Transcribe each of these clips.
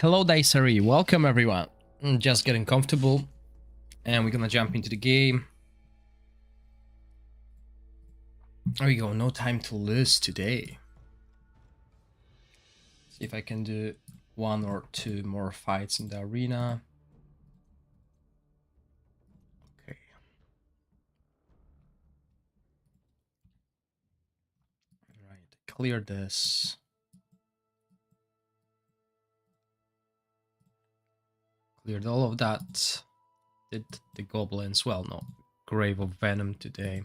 Hello Diceri, welcome everyone. Just getting comfortable and we're gonna jump into the game. There we go, no time to lose today. See if I can do one or two more fights in the arena. Okay. Right, clear this. Cleared all of that. Did the goblins, well, no, Grave of Venom today.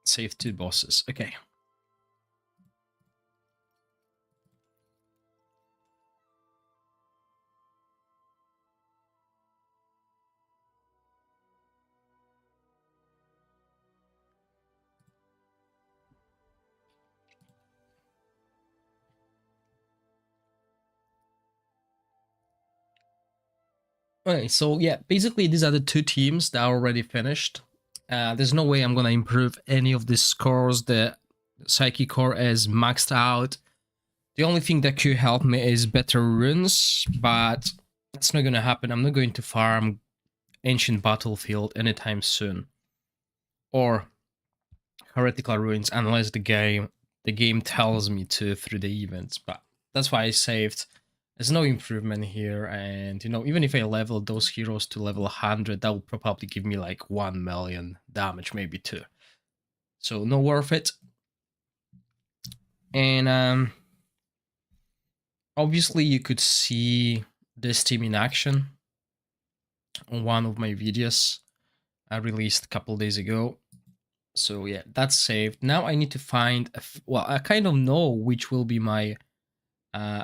Save 2 bosses, okay. Okay, so yeah, basically these are the 2 teams that are already finished. There's no way I'm gonna improve any of these scores. The Psychic Core is maxed out. The only thing that could help me is better runes, but that's not gonna happen. I'm not going to farm Ancient Battlefield anytime soon. Or Heretical Ruins unless the game tells me to through the events. But that's why I saved. There's no improvement here, and you know, even if I level those heroes to level 100, that will probably give me like 1 million damage, maybe 2. So no worth it. And obviously you could see this team in action on one of my videos I released a couple days ago. So yeah, that's saved. Now I need to find well, I kind of know which will be my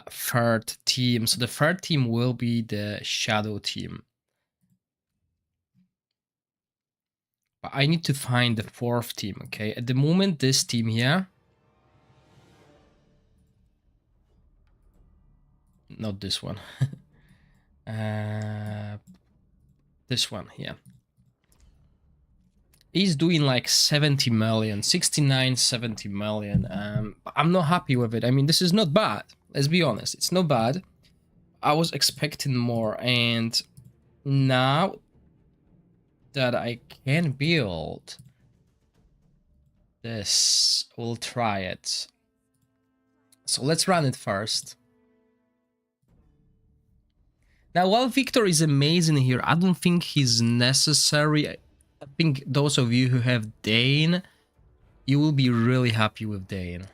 third team. So the third team will be the Shadow team. But I need to find the 4th team, okay? At the moment, this team here. Not this one. This one here. He's doing like 70 million, 69, 70 million. I'm not happy with it. I mean, this is not bad. Let's be honest, it's not bad. I was expecting more, and now that I can build this, we'll try it. So let's run it first. Now, while Victor is amazing here, I don't think he's necessary. I think those of you who have Dane, you will be really happy with Dane.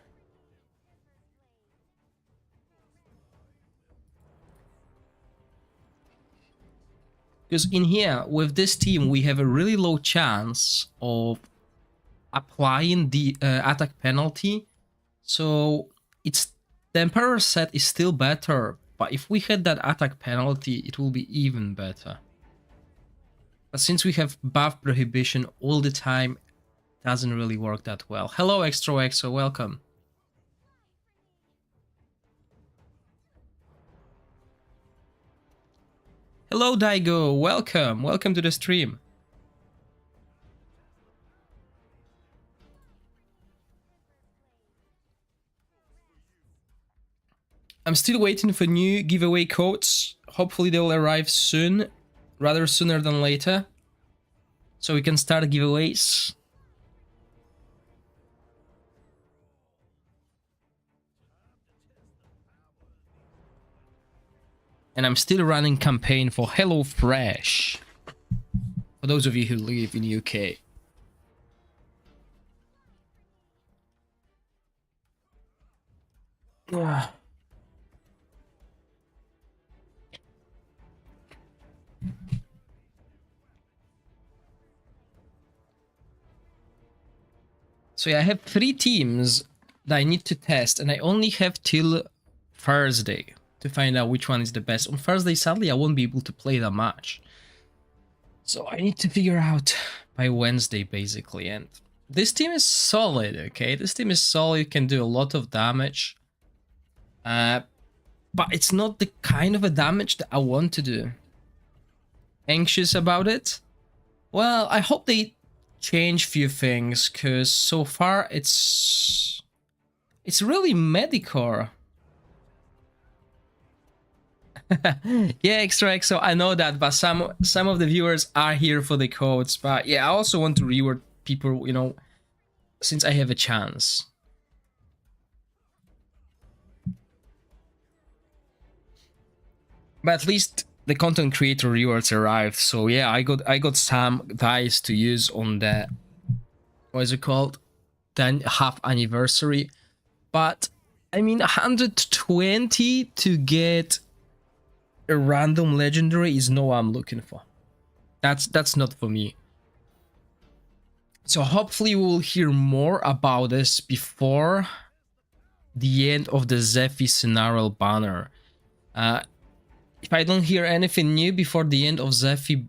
Because in here, with this team, we have a really low chance of applying the attack penalty. So the Emperor set is still better, but if we had that attack penalty, it will be even better. But since we have buff prohibition all the time, it doesn't really work that well. Hello, Extra Exo, welcome. Hello, Daigo, welcome. Welcome to the stream. I'm still waiting for new giveaway codes. Hopefully they will arrive soon, rather sooner than later, so we can start giveaways. And I'm still running campaign for HelloFresh, for those of you who live in UK. Yeah. So yeah, I have 3 teams that I need to test, and I only have till Thursday to find out which one is the best. On Thursday, sadly, I won't be able to play that much. So I need to figure out by Wednesday, basically. And this team is solid, okay? This team is solid, can do a lot of damage. But it's not the kind of a damage that I want to do. Anxious about it? Well, I hope they change few things, because so far it's It's really Medicore. Yeah, extra exo. I know that, but some of the viewers are here for the codes. But yeah, I also want to reward people, you know, since I have a chance. But at least the content creator rewards arrived. So yeah, I got some dice to use on the, what is it called? The half anniversary. But I mean, 120 to get a random legendary is no what I'm looking for. That's not for me. So hopefully we'll hear more about this before the end of the Zephy scenario banner. If I don't hear anything new before the end of Zephy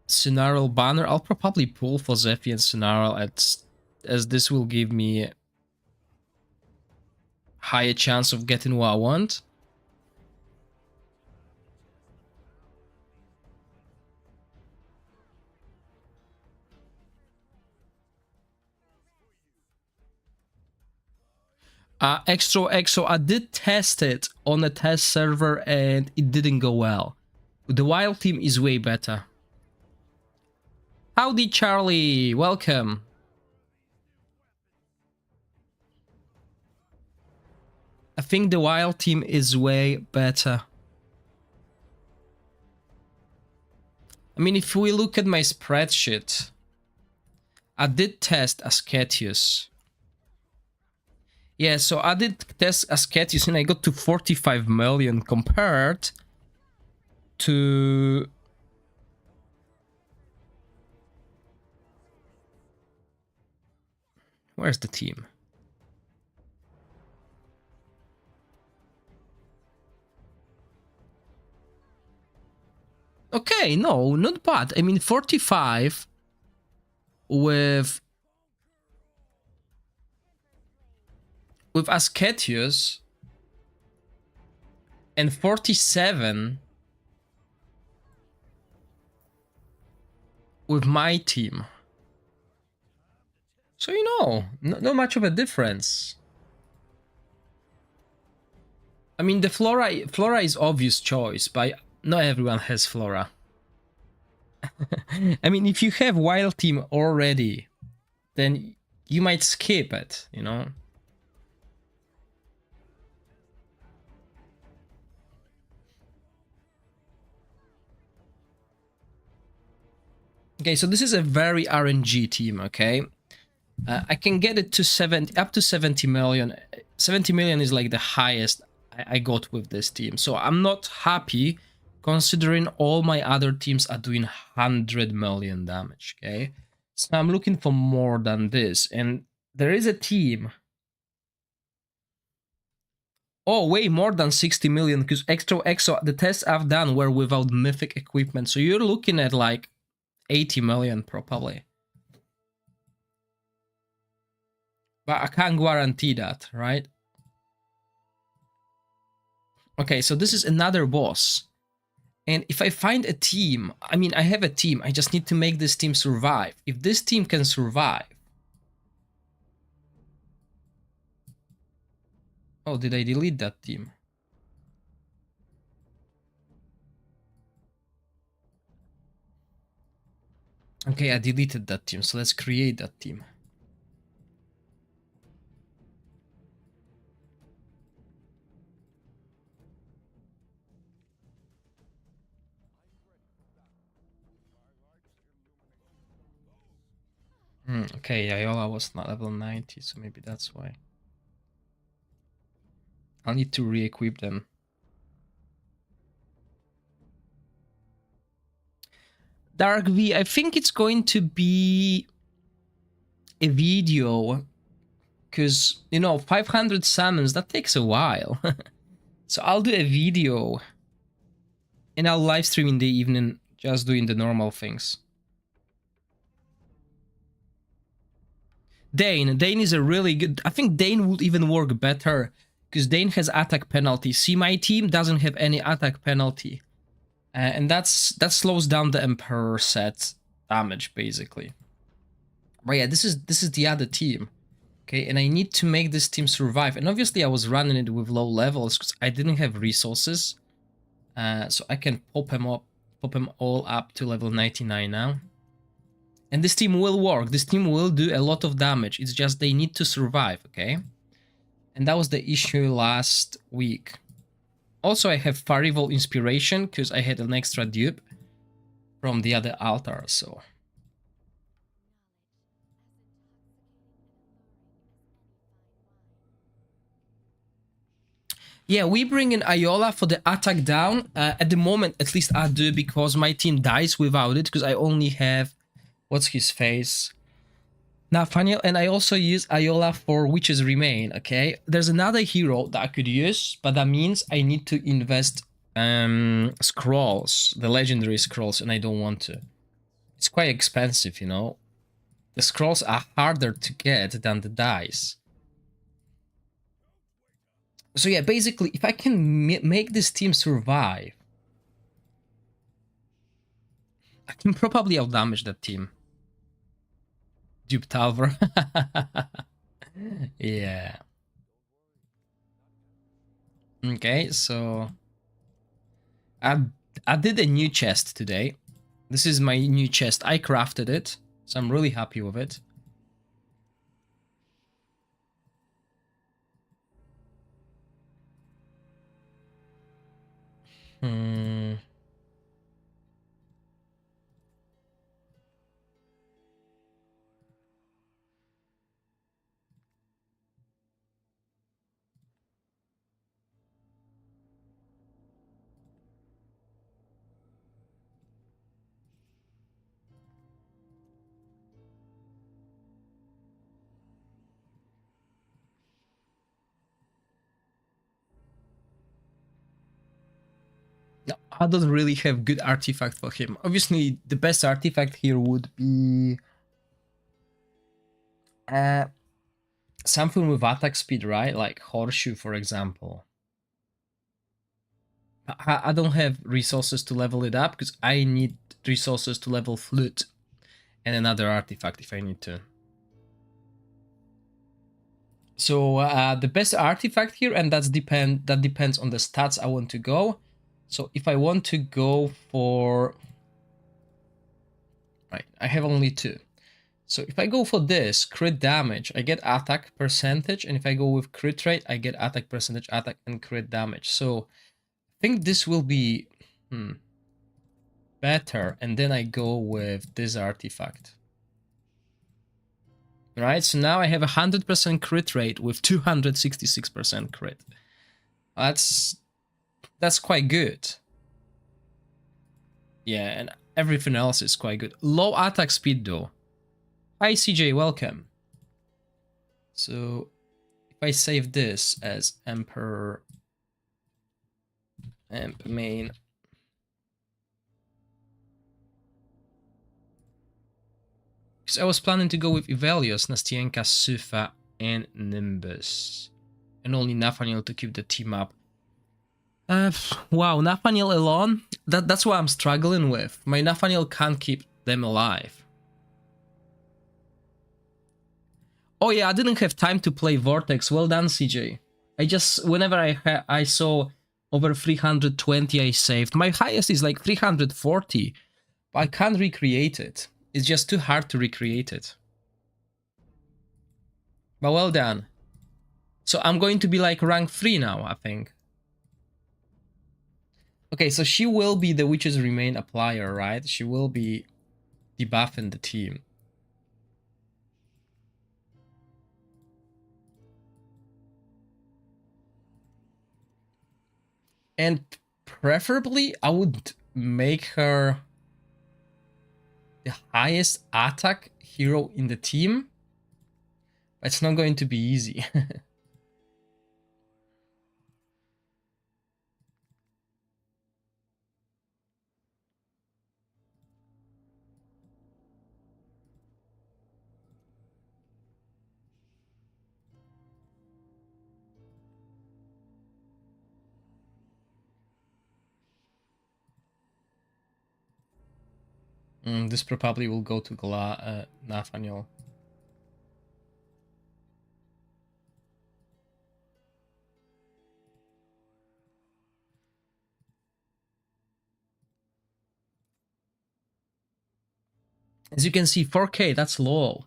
scenario banner, I'll probably pull for Zephy and scenario as this will give me higher chance of getting what I want. EXO, I did test it on a test server and it didn't go well. The wild team is way better. Howdy, Charlie, welcome. I think the wild team is way better. I mean, if we look at my spreadsheet, I did test Ascetius. Yeah, so I did test Ascetius and I got to 45 million compared to... Where's the team? Okay, no, not bad. I mean, 45 with Ascetius and 47 with my team. So, you know, not much of a difference. I mean, the Flora is obvious choice, but not everyone has Flora. I mean, if you have Wild Team already, then you might skip it, you know? Okay, so this is a very RNG team, okay? I can get it to 70, up to 70 million. 70 million is like the highest I got with this team. So I'm not happy considering all my other teams are doing 100 million damage, okay? So I'm looking for more than this. And there is a team. Oh, way more than 60 million because extra exo, the tests I've done were without mythic equipment. So you're looking at like 80 million probably. But I can't guarantee that, right? Okay, so this is another boss. And if I find a team, I mean, I have a team. I just need to make this team survive. If this team can survive... Oh, did I delete that team? Okay, I deleted that team. So let's create that team. Okay, Ayola was not level 90, so maybe that's why. I'll need to re-equip them. Dark V, I think it's going to be a video because, you know, 500 summons, that takes a while. So I'll do a video and I'll live stream in the evening, just doing the normal things. Dane is a really good... I think Dane would even work better because Dane has attack penalty. See, my team doesn't have any attack penalty. And that slows down the Emperor set damage, basically. But yeah, this is the other team. Okay, and I need to make this team survive. And obviously I was running it with low levels because I didn't have resources. So I can pop them all up to level 99 now. And this team will work. This team will do a lot of damage. It's just they need to survive, okay? And that was the issue last week. Also, I have Farival Inspiration because I had an extra dupe from the other altar, so... Yeah, we bring in Iola for the attack down. At the moment, at least I do, because my team dies without it, because I only have... What's his face? Nathaniel, and I also use Iola for Witches Remain, okay? There's another hero that I could use, but that means I need to invest scrolls, the legendary scrolls, and I don't want to. It's quite expensive, you know? The scrolls are harder to get than the dice. So yeah, basically, if I can make this team survive, I can probably outdamage that team. Dupe Talver. Yeah. Okay, so... I did a new chest today. This is my new chest. I crafted it, so I'm really happy with it. No, I don't really have good artifact for him. Obviously, the best artifact here would be something with attack speed, right? Like Horseshoe, for example. I don't have resources to level it up because I need resources to level Flute and another artifact if I need to. So the best artifact here, and that depends on the stats I want to go. So if I want to go for... Right, I have only two. So if I go for this, crit damage, I get attack percentage, and if I go with crit rate, I get attack percentage, attack, and crit damage. So I think this will be better, and then I go with this artifact. Right, so now I have 100% crit rate with 266% crit. That's quite good. Yeah, and everything else is quite good. Low attack speed though. Hi CJ, welcome. So if I save this as Emperor Emp main, because I was planning to go with Ivelios, Nastienka, Sufa, and Nimbus, and only Nathaniel to keep the team up. Wow, Nathaniel alone? That's what I'm struggling with. My Nathaniel can't keep them alive. Oh yeah, I didn't have time to play Vortex. Well done, CJ. I just, whenever I saw over 320, I saved. My highest is like 340, but I can't recreate it. It's just too hard to recreate it. But well done. So I'm going to be like rank 3 now, I think. Okay, so she will be the Witches Remain applier, right? She will be debuffing the team. And preferably, I would make her the highest attack hero in the team. But it's not going to be easy. This probably will go to Nathaniel. As you can see, 4K, that's low.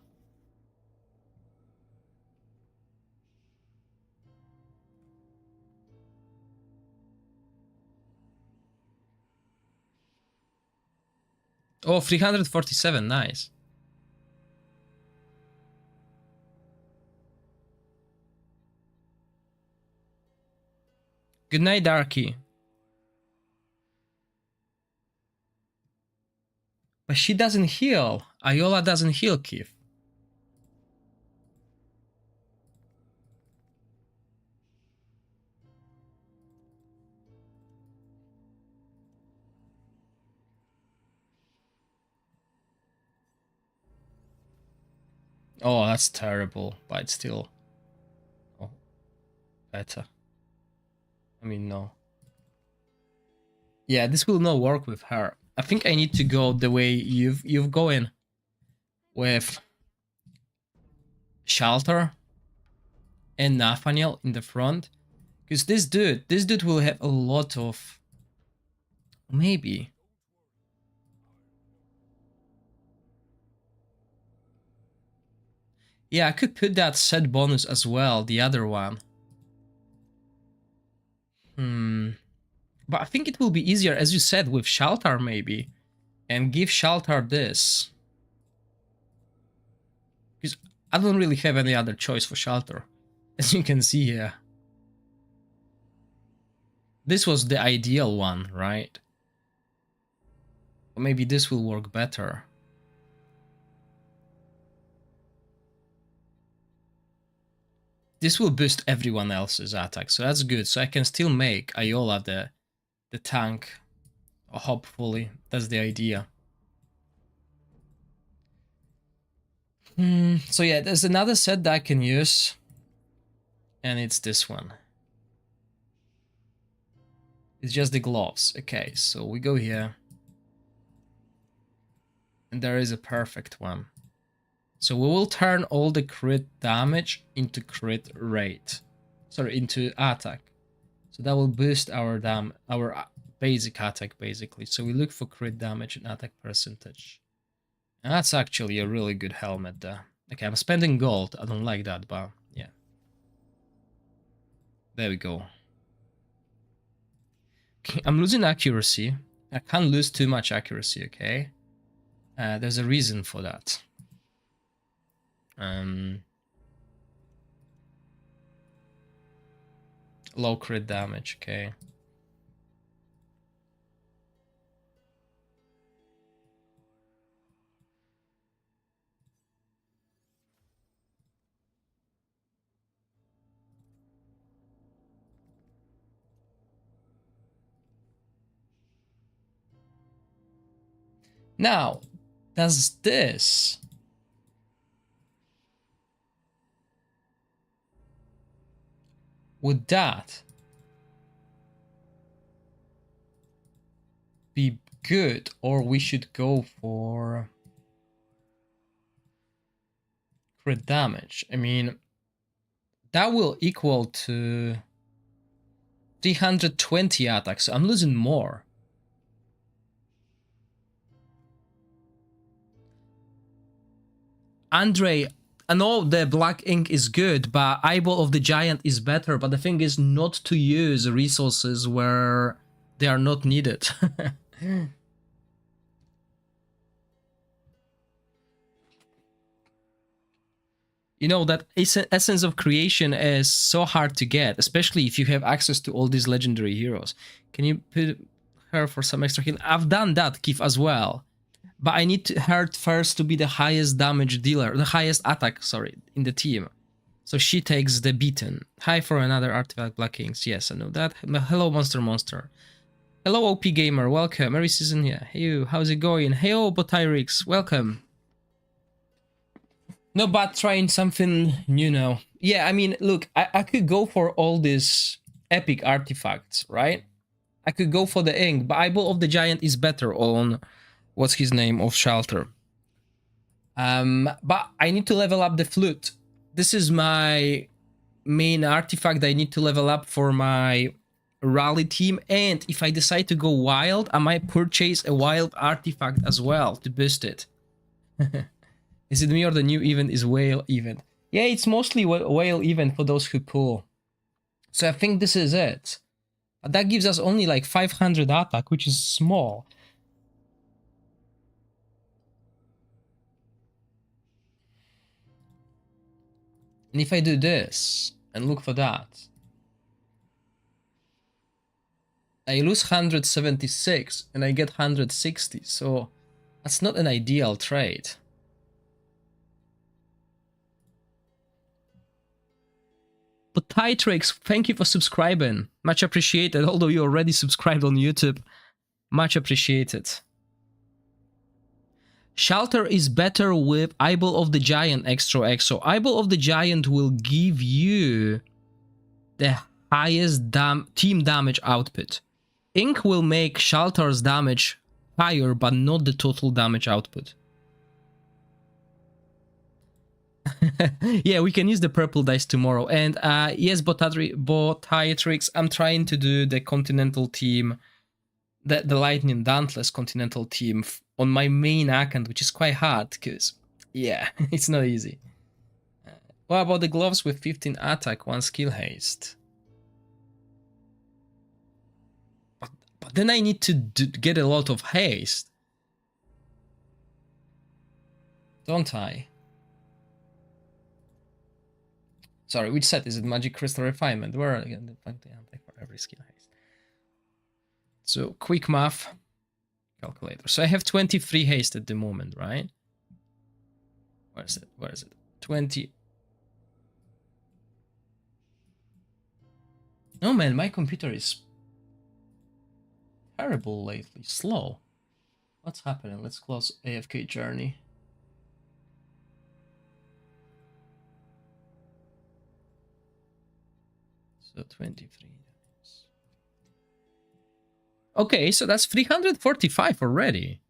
Oh, 347, nice. Good night, Darky. But she doesn't heal. Iola doesn't heal, Keith. Oh, that's terrible, but it's still better. I mean, no. Yeah, this will not work with her. I think I need to go the way you've going with Shelter and Nathaniel in the front, because this dude will have a lot of maybe. Yeah, I could put that set bonus as well, the other one. But I think it will be easier, as you said, with Shelter maybe, and give Shelter this. Because I don't really have any other choice for Shelter, as you can see here. This was the ideal one, right? Or maybe this will work better. This will boost everyone else's attack, so that's good. So I can still make Iola the tank, hopefully. That's the idea. So yeah, there's another set that I can use, and it's this one. It's just the gloves. Okay, so we go here, and there is a perfect one. So we will turn all the crit damage into crit rate. Sorry, into attack. So that will boost our basic attack, basically. So we look for crit damage and attack percentage. And that's actually a really good helmet there. Okay, I'm spending gold. I don't like that, but yeah. There we go. Okay, I'm losing accuracy. I can't lose too much accuracy, okay? There's a reason for that. Low crit damage, okay. Now, does this would that be good, or we should go for crit damage? I mean, that will equal to 320 attacks, so I'm losing more. Andre, I know the black ink is good, but Eyeball of the Giant is better, but the thing is not to use resources where they are not needed. You know, that essence of creation is so hard to get, especially if you have access to all these legendary heroes. Can you put her for some extra heal? I've done that, Keith, as well. But I need her first to be the highest damage dealer, the highest attack, sorry, in the team. So she takes the beaten. Hi for another artifact, Black Kings. Yes, I know that. Hello, Monster. Hello, OP Gamer. Welcome. Merry season here. Hey, how's it going? Hey, Botyrix. Welcome. No, but trying something new now. Yeah, I mean, look, I could go for all these epic artifacts, right? I could go for the ink, but Eyeball of the Giant is better on... what's his name, of Shelter. But I need to level up the flute. This is my main artifact I need to level up for my rally team. And if I decide to go wild, I might purchase a wild artifact as well to boost it. Is it me or the new event is whale event? Yeah, it's mostly whale event for those who pull. So I think this is it. That gives us only like 500 attack, which is small. And if I do this and look for that, I lose 176 and I get 160. So that's not an ideal trade. But Titrix, thank you for subscribing. Much appreciated. Although you already subscribed on YouTube. Much appreciated. Shelter is better with Eyeball of the Giant Extra X. So Eyeball of the Giant will give you the highest team damage output. Ink will make Shelter's damage higher, but not the total damage output. Yeah, we can use the purple dice tomorrow. And yes, Botatrix, I'm trying to do the Continental team, the Lightning Dauntless Continental team on my main account, which is quite hard because, yeah, it's not easy. What about the gloves with 15 attack, 1 skill haste? But then I need to get a lot of haste. Don't I? Sorry, which set is it? Magic Crystal Refinement. Where are again the attack for every skill haste? So quick math calculator. So I have 23 haste at the moment, right? Where is it? Where is it? 20. Oh man, my computer is terrible lately. Slow. What's happening? Let's close AFK journey. So 23. Okay, so that's 345 already.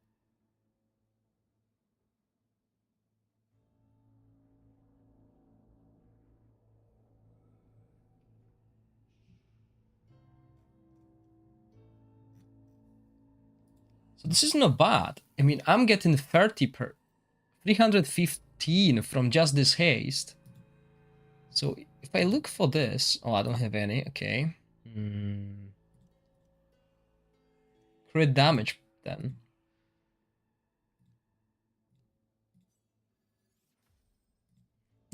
So this is not bad. I mean, I'm getting 30 per 315 from just this haste. So if I look for this, oh, I don't have any. Okay. Crit damage then.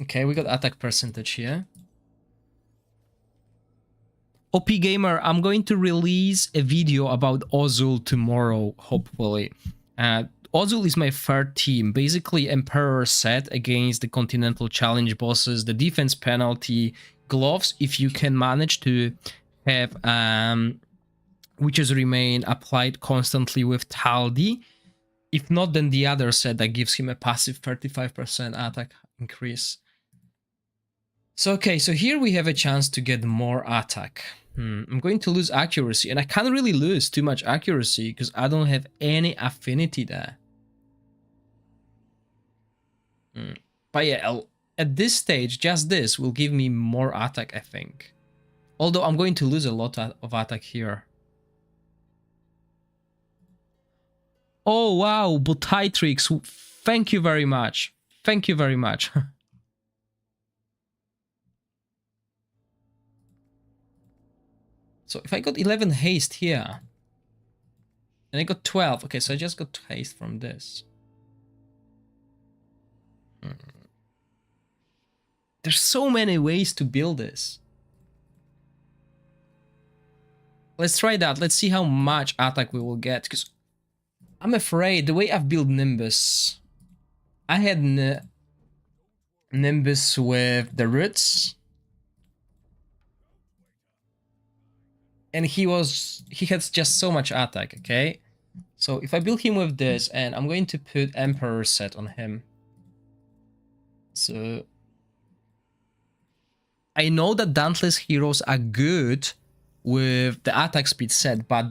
Okay, we got attack percentage here. OP Gamer, I'm going to release a video about Ozul tomorrow, hopefully. Ozul is my third team, basically Emperor set against the Continental Challenge bosses, the defense penalty, gloves, if you can manage to have witches remain applied constantly with Taldi. If not, then the other set that gives him a passive 35% attack increase. So okay, so here we have a chance to get more attack. I'm going to lose accuracy, and I can't really lose too much accuracy because I don't have any affinity there. But yeah, at this stage, just this will give me more attack, I think. Although I'm going to lose a lot of attack here. Oh wow, Botitrix, thank you very much. Thank you very much. So if I got 11 haste here, and I got 12, okay, so I just got haste from this. There's so many ways to build this. Let's try that. Let's see how much attack we will get, because I'm afraid the way I've built Nimbus, I had Nimbus with the roots, and he had just so much attack, okay? So if I build him with this, and I'm going to put Emperor set on him. So I know that Dauntless heroes are good with the attack speed set, but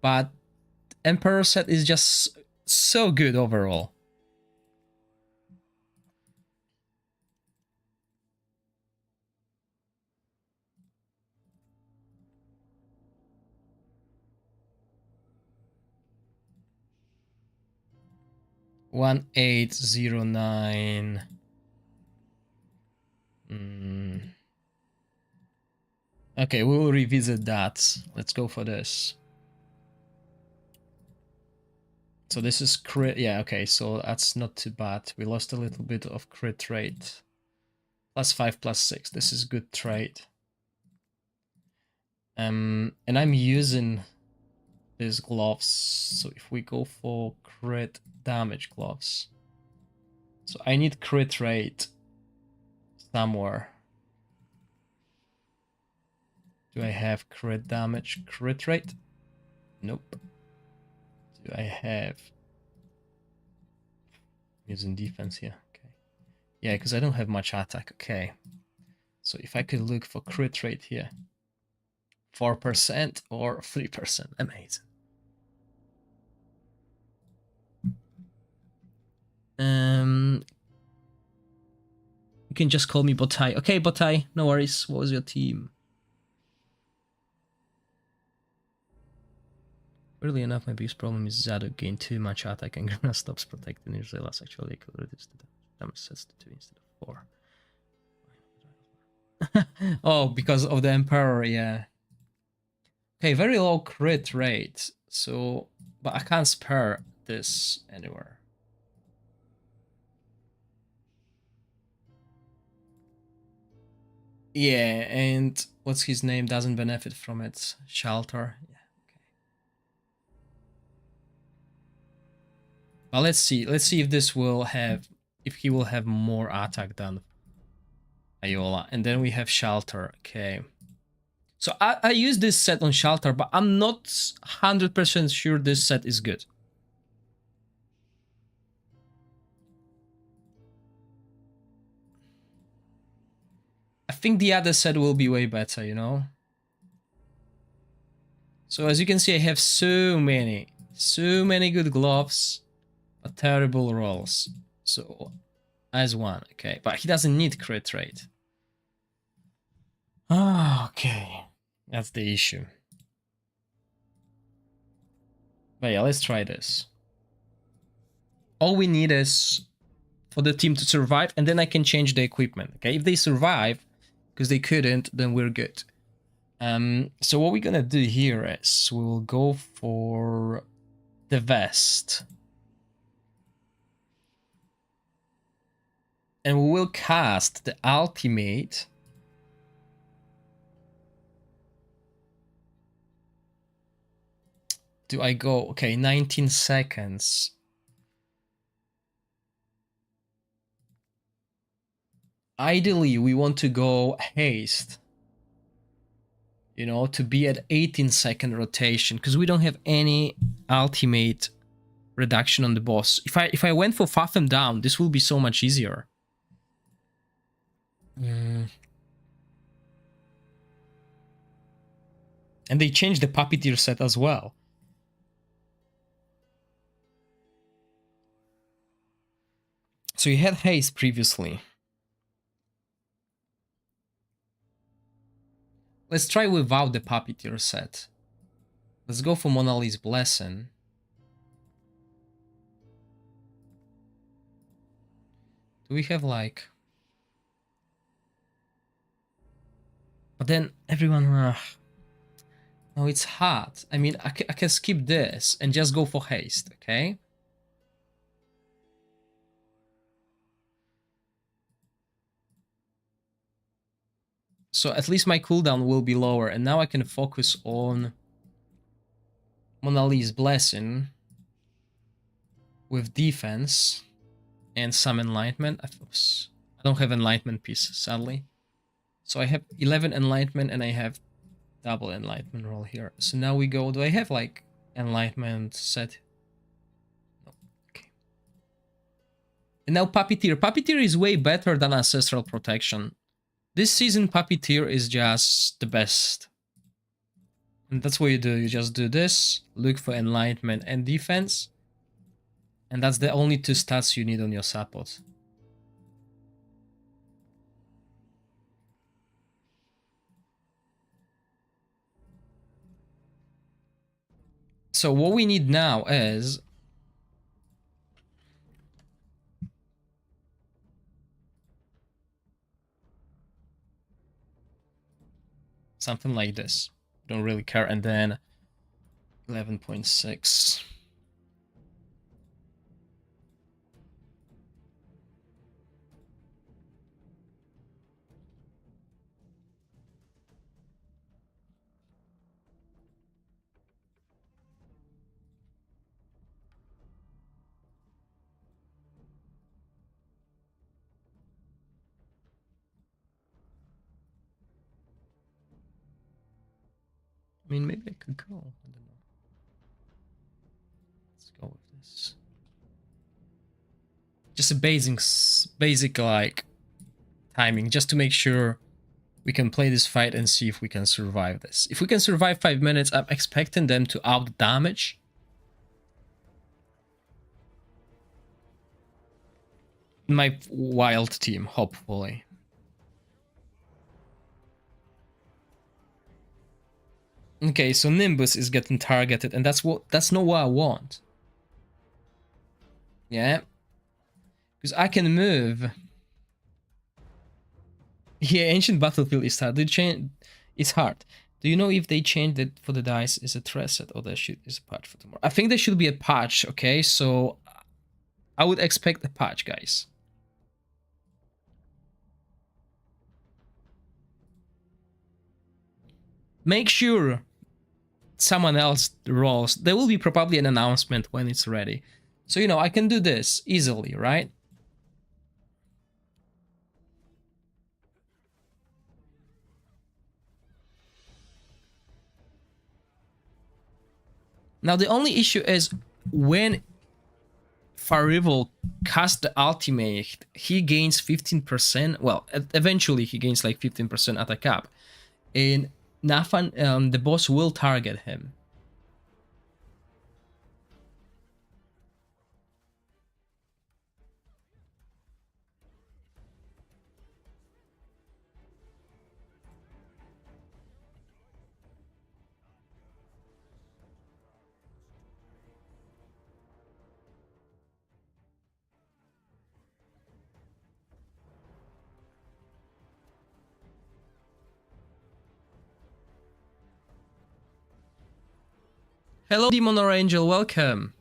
but Emperor set is just so good overall. 1809. Okay, we will revisit that. Let's go for this. So this is crit. Yeah, okay, so that's not too bad. We lost a little bit of crit rate. +5, +6. This is good trade. And I'm using these gloves. So if we go for crit damage gloves, so I need crit rate somewhere. Do I have crit damage crit rate? Nope. Do I have using defense here? Okay. Yeah, because I don't have much attack. Okay. So if I could look for crit rate here, 4% or 3%. Amazing. You can just call me Botai. Okay, Botai, no worries. What was your team? Weirdly enough, my biggest problem is Zadok gained too much attack and Grana stops protecting his last actually could reduce the damage sets to 2 instead of 4. Oh, because of the Emperor, yeah. Okay, very low crit rate. So, but I can't spare this anywhere. Yeah, and what's his name doesn't benefit from it. Shelter. Yeah, okay. But let's see. Let's see if this will have, if he will have more attack than Iola. And then we have Shelter. Okay. So I use this set on Shelter, but I'm not 100% sure this set is good. I think the other set will be way better, you know? So as you can see, I have so many good gloves, but terrible rolls. So as one, okay. But he doesn't need crit rate. Ah, okay. That's the issue. But yeah, let's try this. All we need is for the team to survive, and then I can change the equipment, okay? If they survive, because they couldn't, then we're good. So what we're gonna do here is we will go for the vest. And we will cast the ultimate. Do I go? Okay, 19 seconds. Ideally, we want to go haste. You know, to be at 18-second rotation, because we don't have any ultimate reduction on the boss. If I went for Fathom down, this will be so much easier. And they changed the Puppeteer set as well. So you had haste previously. Let's try without the Puppeteer set. Let's go for Mona Lisa's Blessing. Do we have like... But then everyone... no, it's hard. I mean, I can skip this and just go for haste, okay? So at least my cooldown will be lower, and now I can focus on Mona Lisa's Blessing with defense and some enlightenment. Oops. I don't have enlightenment piece, sadly. So I have 11 enlightenment and I have double enlightenment roll here. So now we go. Do I have like enlightenment set? No. Okay. And now Puppeteer. Puppeteer is way better than Ancestral Protection. This season Puppeteer is just the best. And that's what you do. You just do this, look for enlightenment and defense. And that's the only 2 stats you need on your support. So what we need now is something like this. Don't really care. And then 11.6. I mean, maybe I could go. I don't know. Let's go with this. Just a basic like timing, just to make sure we can play this fight and see if we can survive this. If we can survive 5 minutes, I'm expecting them to out damage. My wild team, hopefully. Okay, so Nimbus is getting targeted, and that's not what I want. Yeah. Because I can move. Yeah, Ancient Battlefield is hard. It's hard. Do you know if they changed it for the dice is a reset or there is a patch for tomorrow? I think there should be a patch, okay? So I would expect a patch, guys. Make sure someone else rolls. There will be probably an announcement when it's ready. So, you know, I can do this easily, right? Now, the only issue is when Farival casts the ultimate, he gains 15%. Well, eventually he gains like 15% attack up. And Nafan, the boss will target him. Hello, Demon or Angel, welcome.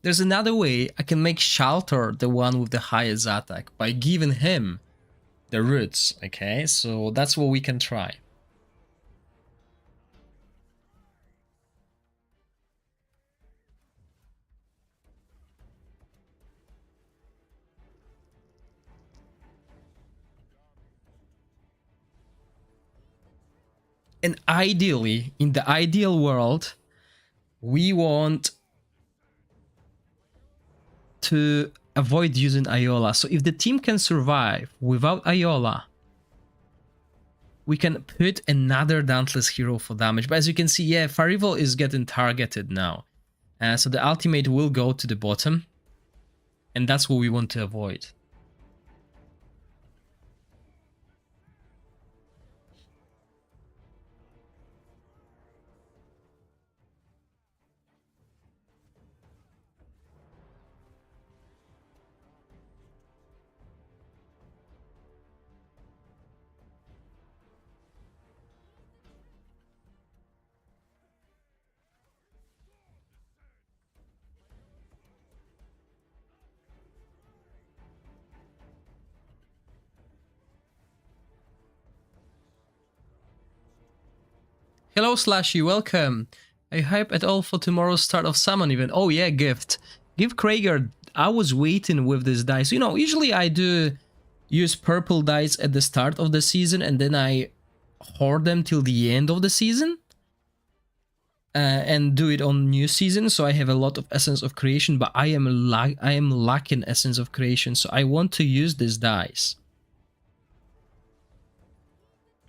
There's another way. I can make Shelter the one with the highest attack by giving him the roots, okay? So that's what we can try. And ideally, in the ideal world, we want to avoid using Iola. So if the team can survive without Iola, we can put another Dauntless hero for damage. But as you can see, yeah, Farival is getting targeted now. So the ultimate will go to the bottom. And that's what we want to avoid. Hello Slashy, welcome. Are you hype at all for tomorrow's start of summon event? Oh yeah, gift. Give Krager. I was waiting with this dice. You know, usually I do use purple dice at the start of the season and then I hoard them till the end of the season. And do it on new season, so I have a lot of Essence of Creation, but I am lacking Essence of Creation, so I want to use this dice.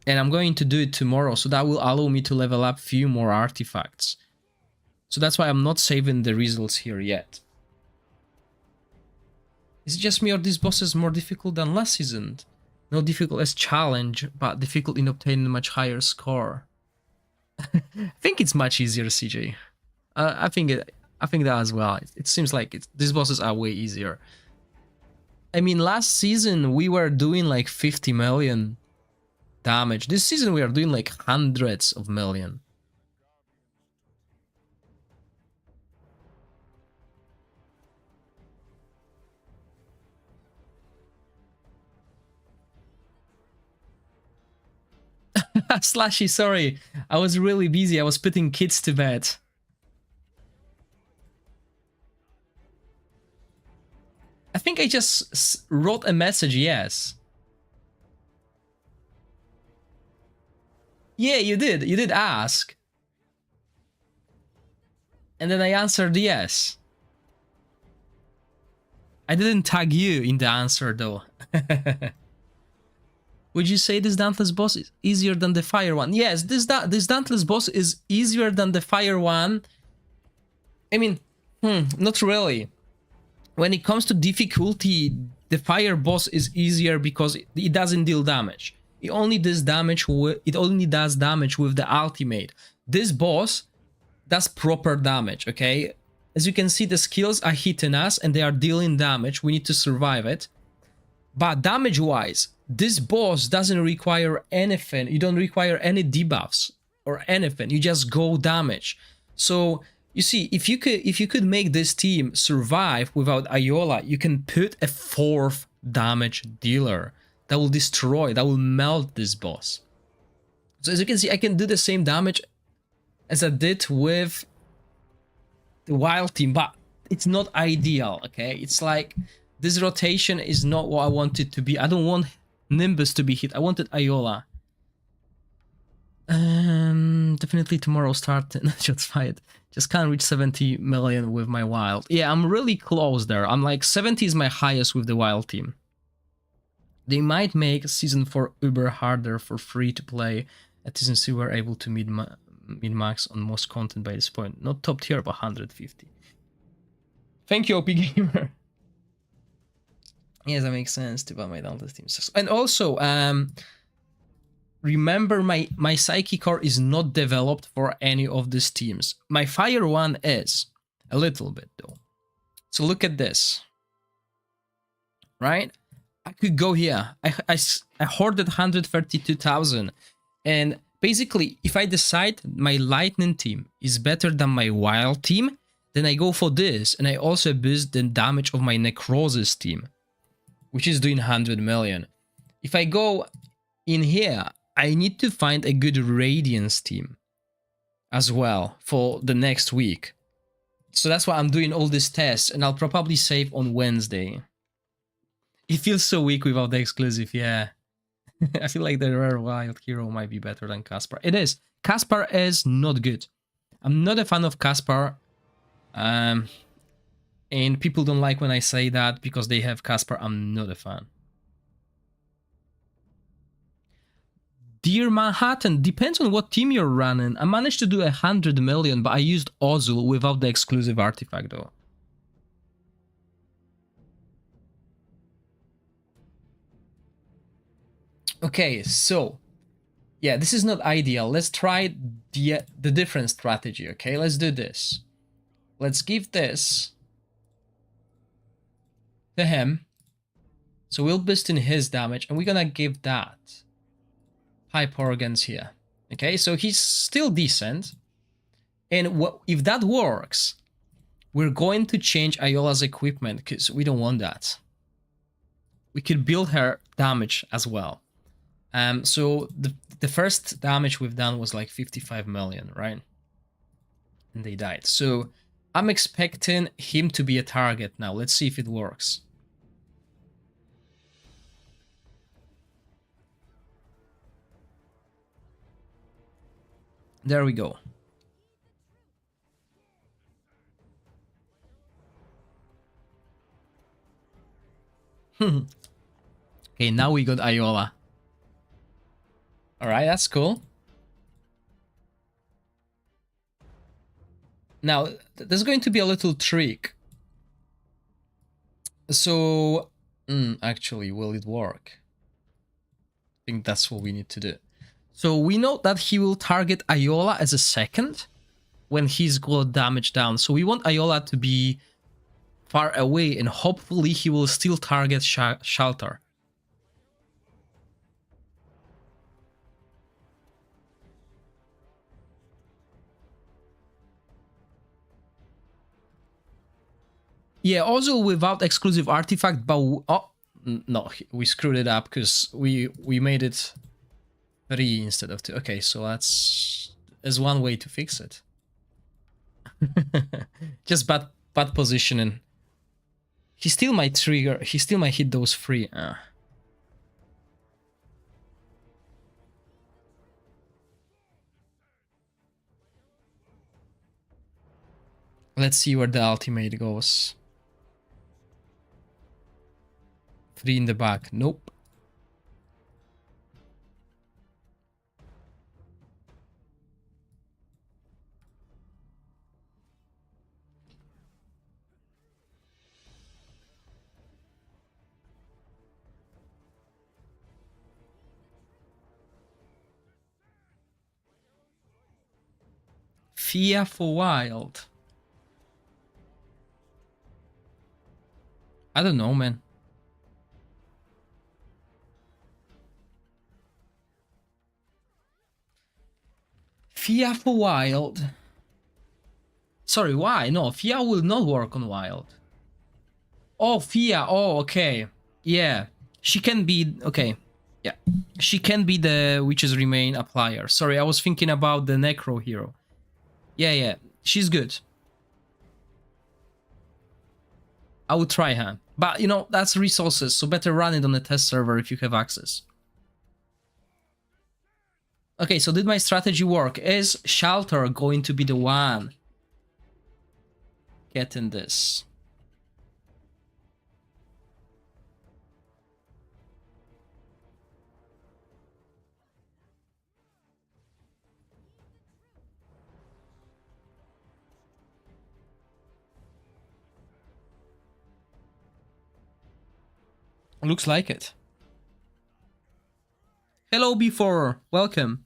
And I'm going to do it tomorrow, so that will allow me to level up few more artifacts. So that's why I'm not saving the results here yet. Is it just me or this boss is more difficult than last season? Not difficult as challenge, but difficult in obtaining a much higher score. I think it's much easier, CJ. I think that as well. It seems like these bosses are way easier. I mean, last season we were doing like 50 million damage. This season we are doing like hundreds of million. Slashy, sorry. I was really busy. I was putting kids to bed. I think I just wrote a message, yes. Yeah, you did. You did ask. And then I answered yes. I didn't tag you in the answer though. Would you say this Dauntless boss is easier than the Fire one? Yes, this Dauntless boss is easier than the Fire one. I mean, not really. When it comes to difficulty, the Fire boss is easier because it doesn't deal damage. It only does damage with the ultimate. This boss does proper damage, okay? As you can see, the skills are hitting us and they are dealing damage. We need to survive it. But damage-wise, this boss doesn't require anything. You don't require any debuffs or anything. You just go damage. So you see, if you could make this team survive without Iola, you can put a 4th damage dealer that will destroy, that will melt this boss. So as you can see, I can do the same damage as I did with the wild team, but it's not ideal, okay? It's like this rotation is not what I want it to be. I don't want Nimbus to be hit. I wanted Iola. Definitely tomorrow start shots fired. Just can't reach 70 million with my wild. Yeah, I'm really close there. I'm like 70 is my highest with the wild team. They might make season 4 uber harder for free to play. At season 3 we're able to min-max on most content by this point. Not top tier, but 150. Thank you, OP Gamer. Yes, that makes sense to buy my Dauntless team. And also, remember my Psyche core is not developed for any of these teams. My Fire one is. A little bit, though. So look at this. Right? I could go here. I hoarded 132,000. And basically, if I decide my Lightning team is better than my Wild team, then I go for this. And I also boost the damage of my Necrosis team, which is doing 100 million. If I go in here, I need to find a good Radiance team as well for the next week. So that's why I'm doing all these tests, and I'll probably save on Wednesday. It feels so weak without the exclusive, yeah. I feel like the rare wild hero might be better than Caspar. It is. Caspar is not good. I'm not a fan of Caspar. And people don't like when I say that because they have Caspar. I'm not a fan. Dear Manhattan, depends on what team you're running. I managed to do 100 million, but I used Ozul without the exclusive artifact though. Okay, so yeah, this is not ideal. Let's try the different strategy, okay? Let's do this. Let's give this to him. So we'll boost in his damage, and we're gonna give that Hype Organs here. Okay, so he's still decent. And if that works, we're going to change Iola's equipment because we don't want that. We could build her damage as well. So the first damage we've done was like 55 million, right? And they died. So I'm expecting him to be a target now. Let's see if it works. There we go. Okay, now we got Iola. Alright, that's cool. Now, there's going to be a little trick. So, actually, will it work? think that's what we need to do. So we know that he will target Iola as a second when he's got damage down. So we want Iola to be far away, and hopefully he will still target Shelter. Yeah, also without exclusive artifact, but oh no, we screwed it up because we made it 3 instead of 2. Okay, so that's one way to fix it. Just bad positioning. He still might trigger. He still might hit those 3. Let's see where the ultimate goes. 3 in the back. Nope. Fia for wild. I don't know, man. Fia for wild. Sorry, why? No, Fia will not work on wild. Oh, Fia. Oh, okay. Yeah. She can be... Okay. Yeah. She can be the Witch's Remain applier. Sorry, I was thinking about the Necro hero. Yeah. She's good. I would try her. But, you know, that's resources, so better run it on the test server if you have access. Okay, so did my strategy work? Is Shelter going to be the one getting this? Looks like it. Hello, B4. Welcome.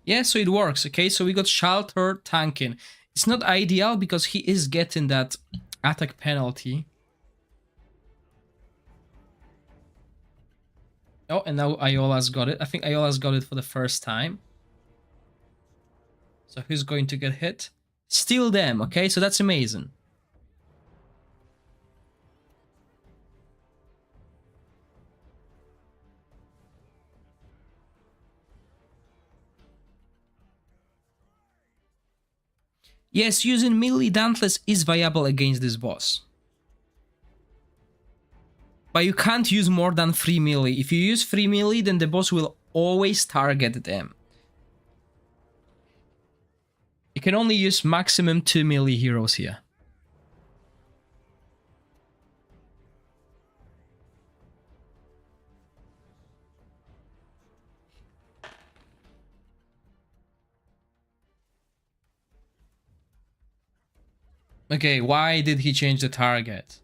Yeah, so it works, okay? So we got Shelter tanking. It's not ideal because he is getting that attack penalty. Oh, and now Iola's got it. I think Iola's got it for the first time. So who's going to get hit? Still them, okay? So that's amazing. Yes, using melee Dauntless is viable against this boss. But you can't use more than 3 melee. If you use 3 melee, then the boss will always target them. You can only use maximum 2 melee heroes here. Okay, why did he change the target?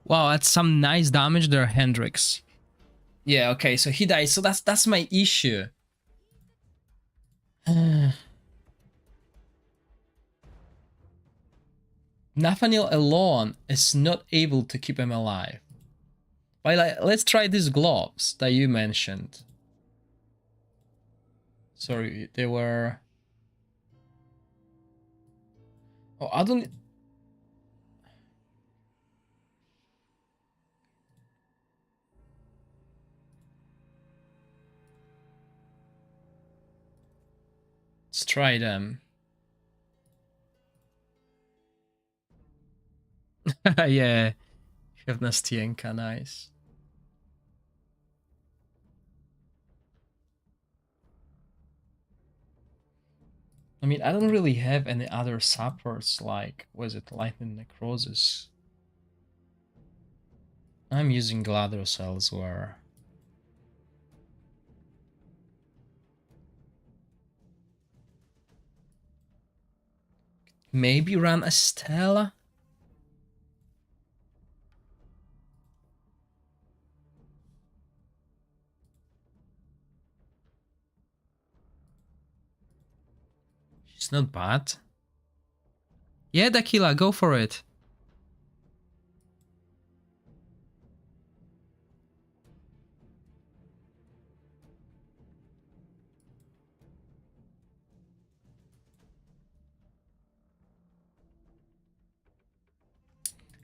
Wow, that's some nice damage there, Hendrix. Yeah, okay, so he dies. So that's my issue. Nathaniel alone is not able to keep him alive. But like, let's try these gloves that you mentioned. Sorry, they were... Oh, I don't... Let's try them. Yeah, have Nastienka, nice. I mean, I don't really have any other supports like, was it Lightning Necrosis? I'm using GLaDOS elsewhere. Maybe run a Stella? She's not bad. Yeah, Dakila, go for it.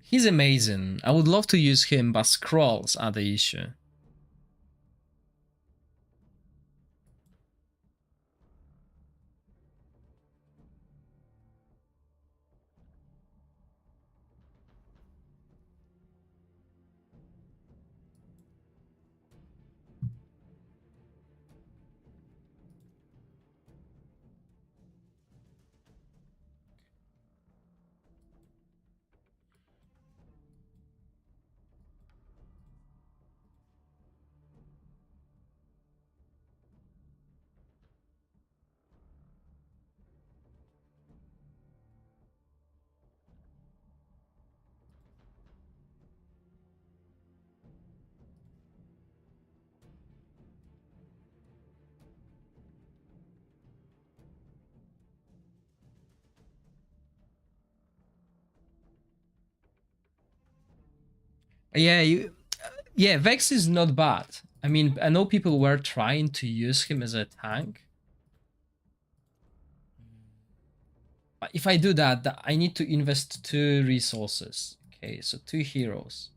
He's amazing. I would love to use him, but scrolls are the issue. Yeah, yeah, Vex is not bad. I mean, I know people were trying to use him as a tank. But if I do that, I need to invest 2 resources. Okay, so 2 heroes.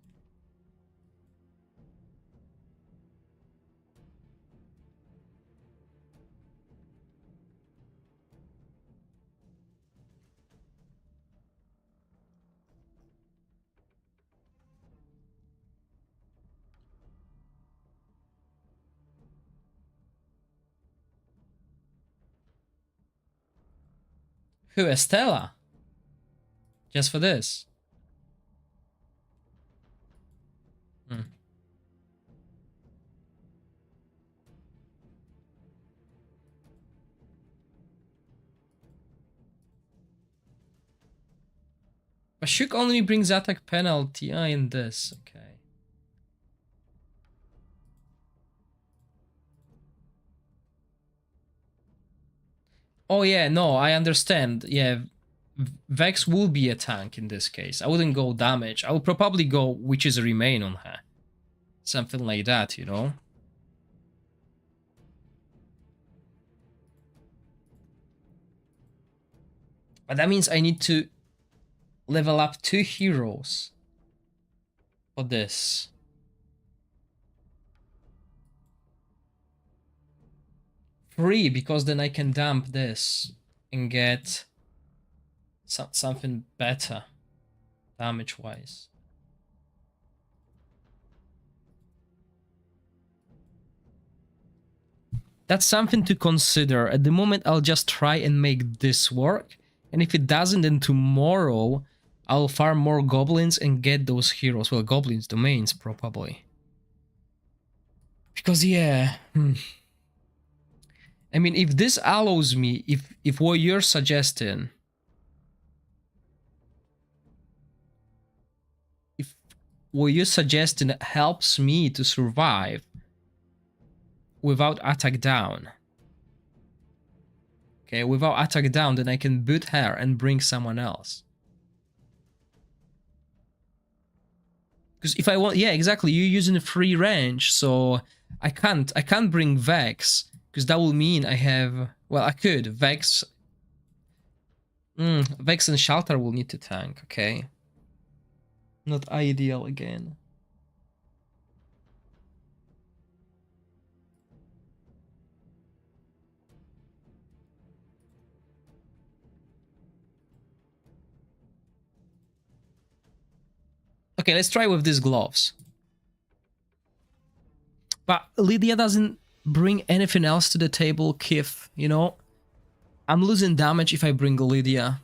Who, Estella? Just for this? Hmm. But Shuk only brings attack penalty. In this. Okay. Oh yeah, no, I understand. Yeah, Vex will be a tank in this case. I wouldn't go damage. I would probably go Witch's Remain on her. Something like that, you know? But that means I need to level up 2 heroes for this. 3, because then I can dump this and get something better damage-wise. That's something to consider. At the moment, I'll just try and make this work. And if it doesn't, then tomorrow I'll farm more goblins and get those heroes. Well, goblins domains, probably. Because, yeah... I mean, if this allows me, if what you're suggesting... what you're suggesting helps me to survive without attack down. Okay, without attack down, then I can boot her and bring someone else. Because if I want, yeah, exactly, you're using a free range, so I can't bring Vex, because that will mean I have, well, I could, Vex, Vex and Shelter will need to tank, okay. Not ideal again. Okay, let's try with these gloves. But Lydia doesn't bring anything else to the table, Kif, you know? I'm losing damage if I bring Lydia.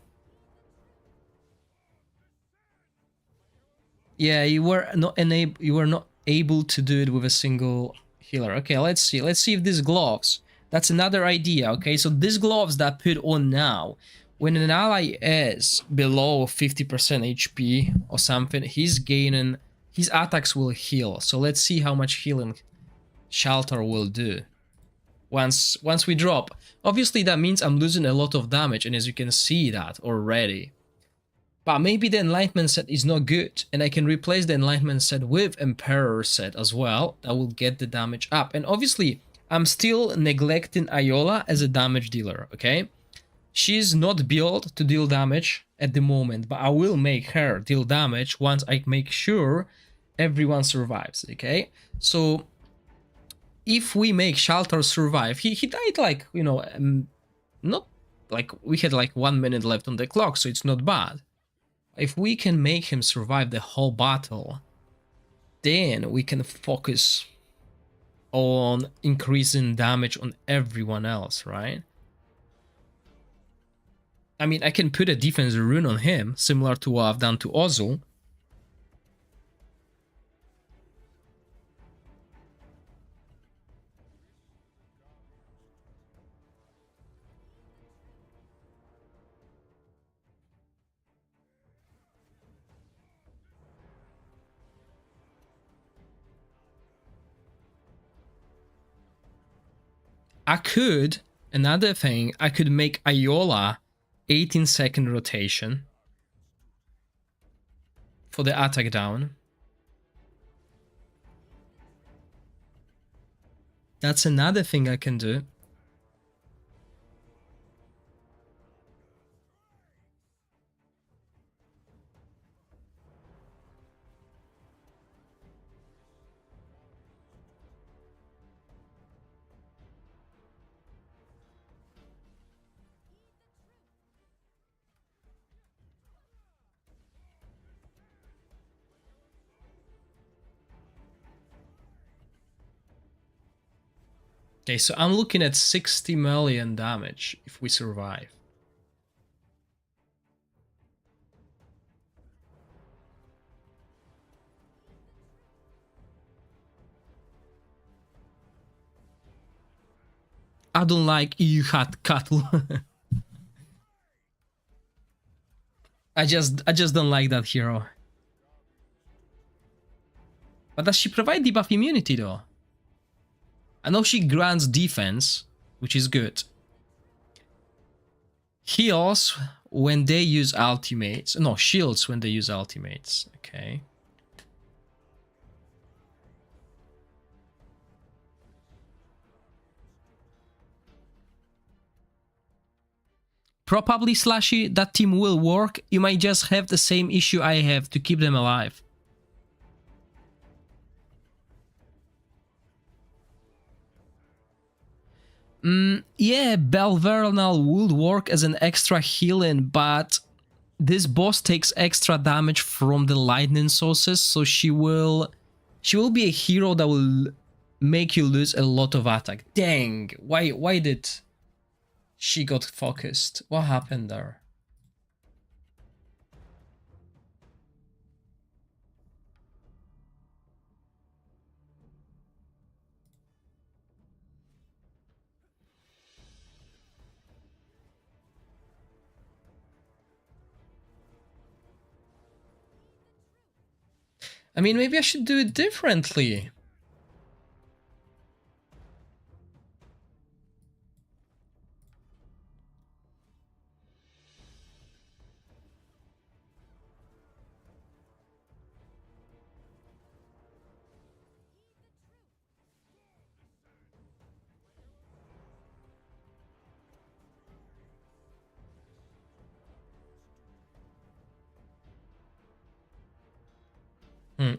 Yeah, you were not able to do it with a single healer. Okay, let's see. Let's see if these gloves. That's another idea, okay? So these gloves that put on now, when an ally is below 50% HP or something, he's gaining, his attacks will heal. So let's see how much healing Shelter will do once we drop. Obviously that means I'm losing a lot of damage, and as you can see that already. But maybe the Enlightenment set is not good, and I can replace the Enlightenment set with Emperor set as well. That will get the damage up. And obviously I'm still neglecting Iola as a damage dealer, okay? She's not built to deal damage at the moment, but I will make her deal damage once I make sure everyone survives, okay? So if we make Shelter survive, he died like, you know, not like, we had like 1 minute left on the clock, so it's not bad. If we can make him survive the whole battle, then we can focus on increasing damage on everyone else, right? I mean, I can put a defense rune on him, similar to what I've done to Ozul. I could, another thing, I could make Iola 18-second rotation for the attack down. That's another thing I can do. Okay, so I'm looking at 60 million damage if we survive. I don't like you had cattle. I just don't like that hero. But does she provide debuff immunity though? I know she grants defense, which is good. Heals when they use ultimates. No, shields when they use ultimates. Okay. Probably, Slashy, that team will work. You might just have the same issue I have to keep them alive. Yeah, Belvernal would work as an extra healing, but this boss takes extra damage from the lightning sources, so she will be a hero that will make you lose a lot of attack. Dang, why did she got focused? What happened there? I mean, maybe I should do it differently.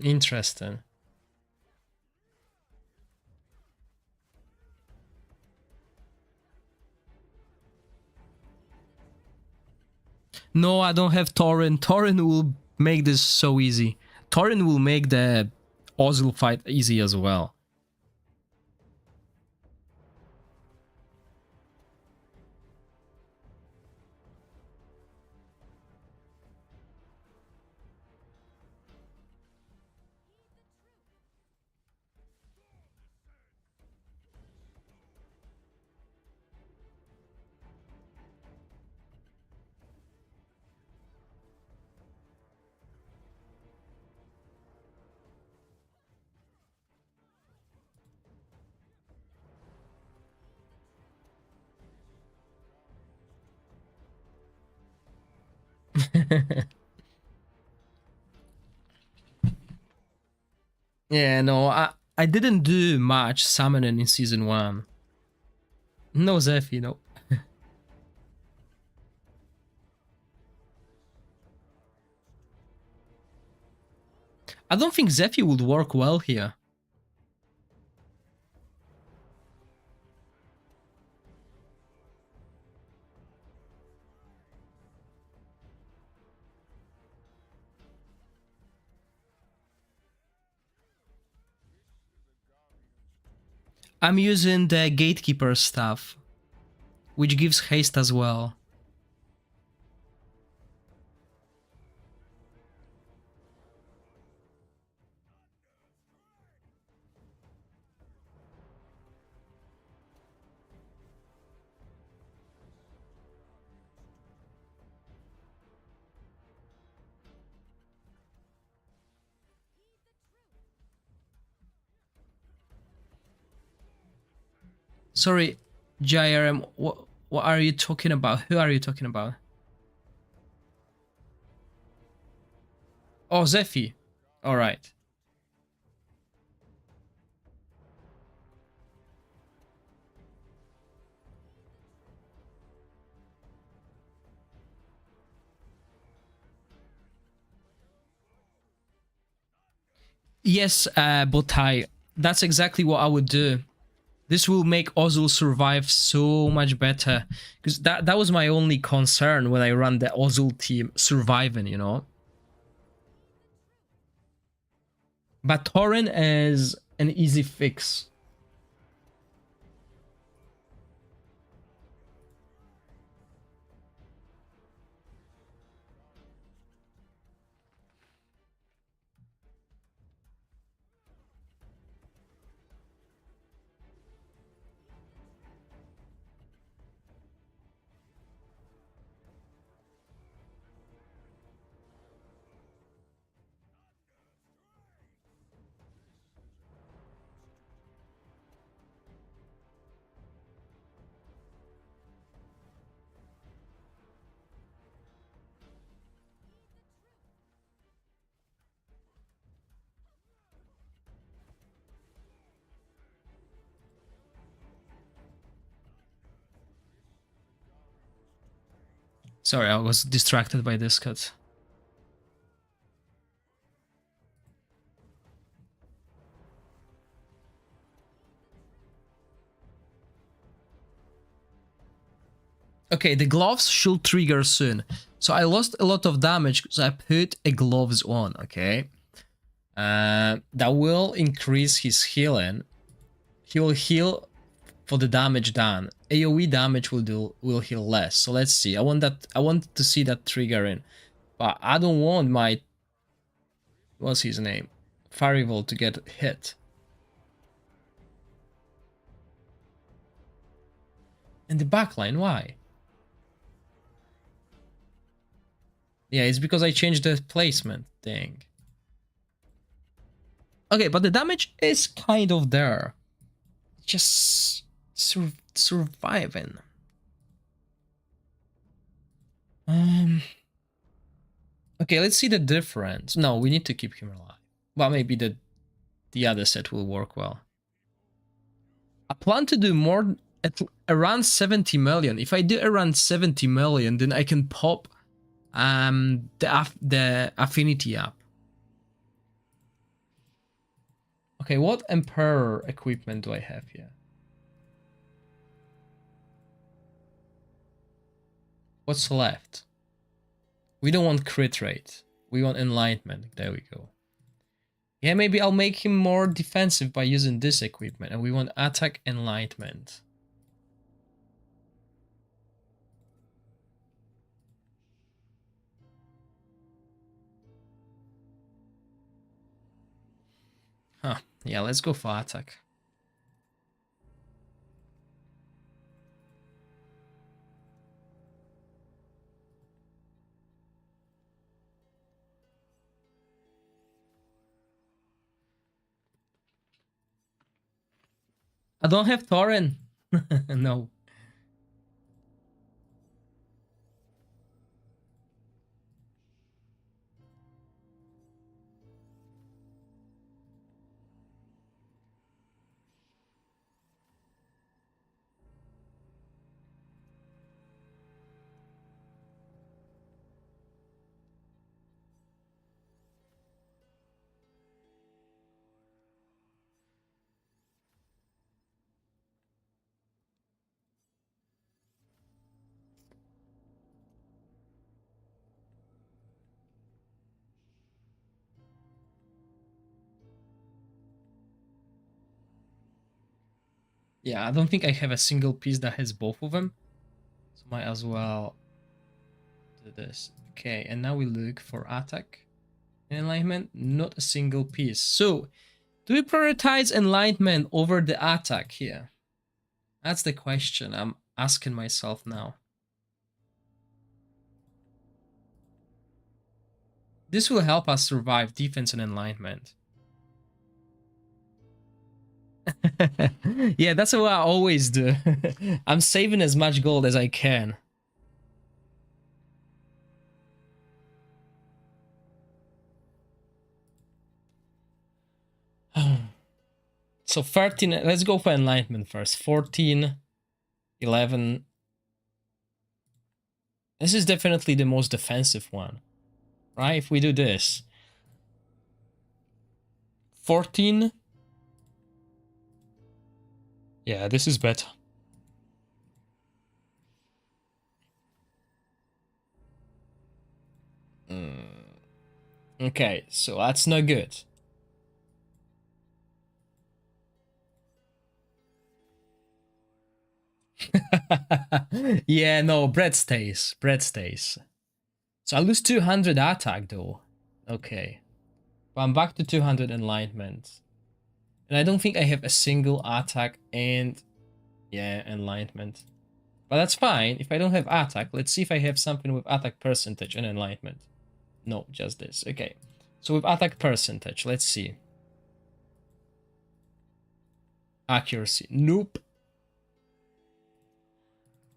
Interesting. No, I don't have Torrent. Torrent will make this so easy. Torrent will make the Ozil fight easy as well. Yeah, no, I didn't do much summoning in season 1. No Zephy, no. I don't think Zephy would work well here. I'm using the Gatekeeper stuff, which gives haste as well. Sorry, JRM, what are you talking about? Who are you talking about? Oh, Zephy. Alright. Yes, Botai. That's exactly what I would do. This will make Ozil survive so much better. Because that was my only concern when I ran the Ozil team, surviving, you know? But Torrent is an easy fix. Sorry, I was distracted by this cut. Okay, the gloves should trigger soon. So I lost a lot of damage because I put a gloves on, okay? That will increase his healing. He will heal for the damage done. AoE damage will heal less. So let's see. I want to see that triggering. But I don't want my, what's his name? Farival to get hit. In the backline, why? Yeah, it's because I changed the placement thing. Okay, but the damage is kind of there. Just surviving. Okay, let's see the difference. No, we need to keep him alive. Well, maybe the other set will work well. I plan to do more at around 70 million. If I do around 70 million, then I can pop the affinity up. Okay, what Emperor equipment do I have here? What's left? We don't want crit rate. We want enlightenment. There we go. Yeah, maybe I'll make him more defensive by using this equipment. And we want attack enlightenment. Huh. Yeah, let's go for attack. I don't have Thorin. No. Yeah, I don't think I have a single piece that has both of them. So might as well do this. Okay, and now we look for attack and enlightenment. Not a single piece. So, do we prioritize enlightenment over the attack here? That's the question I'm asking myself now. This will help us survive defense and enlightenment. Yeah, that's what I always do. I'm saving as much gold as I can. So 13, let's go for enlightenment first. 14, 11. This is definitely the most defensive one, right? If we do this. 14. Yeah, this is better. Okay, so that's not good. Yeah, no, Brett stays. Brett stays. So I lose 200 attack though. Okay. But I'm back to 200 enlightenment. And I don't think I have a single attack and... yeah, enlightenment. But that's fine. If I don't have attack, let's see if I have something with attack percentage and enlightenment. No, just this. Okay. So with attack percentage, let's see. Accuracy. Nope.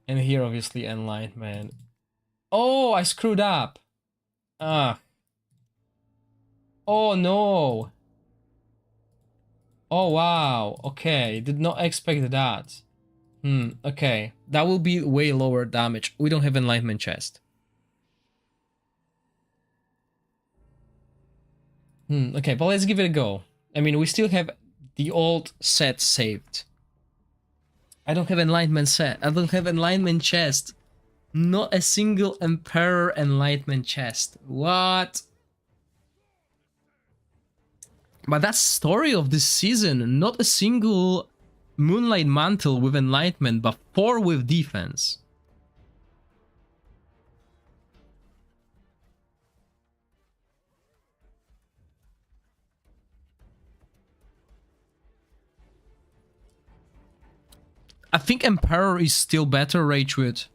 And here, obviously, enlightenment. Oh, I screwed up. Ah. Oh, no. Oh, wow. Okay. Did not expect that. Okay. That will be way lower damage. We don't have enlightenment chest. Okay, but let's give it a go. I mean, we still have the old set saved. I don't have enlightenment set. I don't have enlightenment chest. Not a single Emperor enlightenment chest. What? But that's story of this season. Not a single Moonlight Mantle with enlightenment, but 4 with defense. I think Emperor is still better, Ragewood.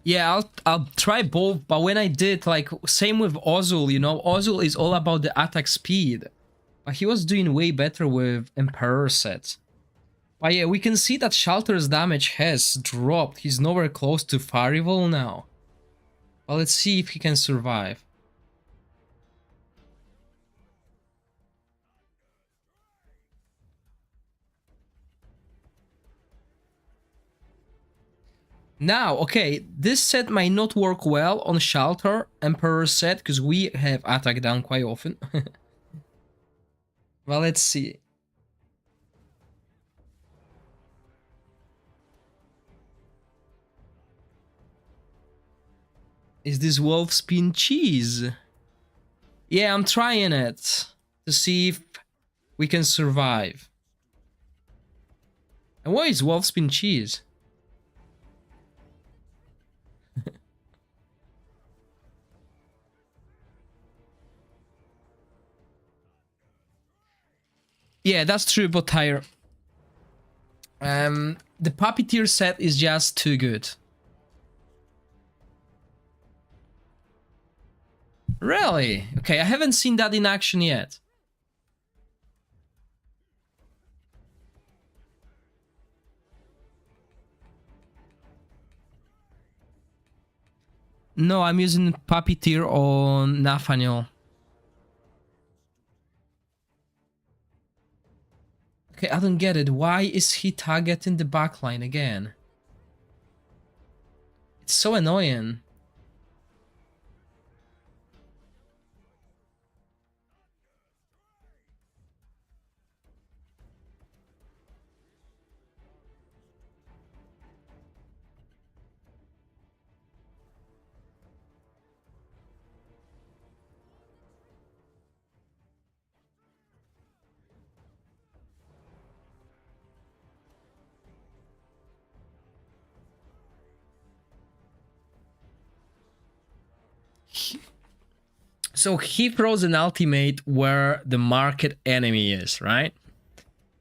Yeah, I'll try both, but when I did, like, same with Ozul, you know, Ozul is all about the attack speed. But he was doing way better with Emperor set. But yeah, we can see that Shelter's damage has dropped. He's nowhere close to Farival now. But let's see if he can survive. Now, okay, this set might not work well on Shelter, Emperor set, because we have attack down quite often. Well, let's see. Is this wolf spin cheese? Yeah, I'm trying it to see if we can survive. And what is wolf spin cheese? Yeah, that's true, but Tyre. The Puppeteer set is just too good. Really? Okay, I haven't seen that in action yet. No, I'm using Puppeteer on Nathaniel. Okay, I don't get it. Why is he targeting the backline again? It's so annoying. So he throws an ultimate where the market enemy is, right?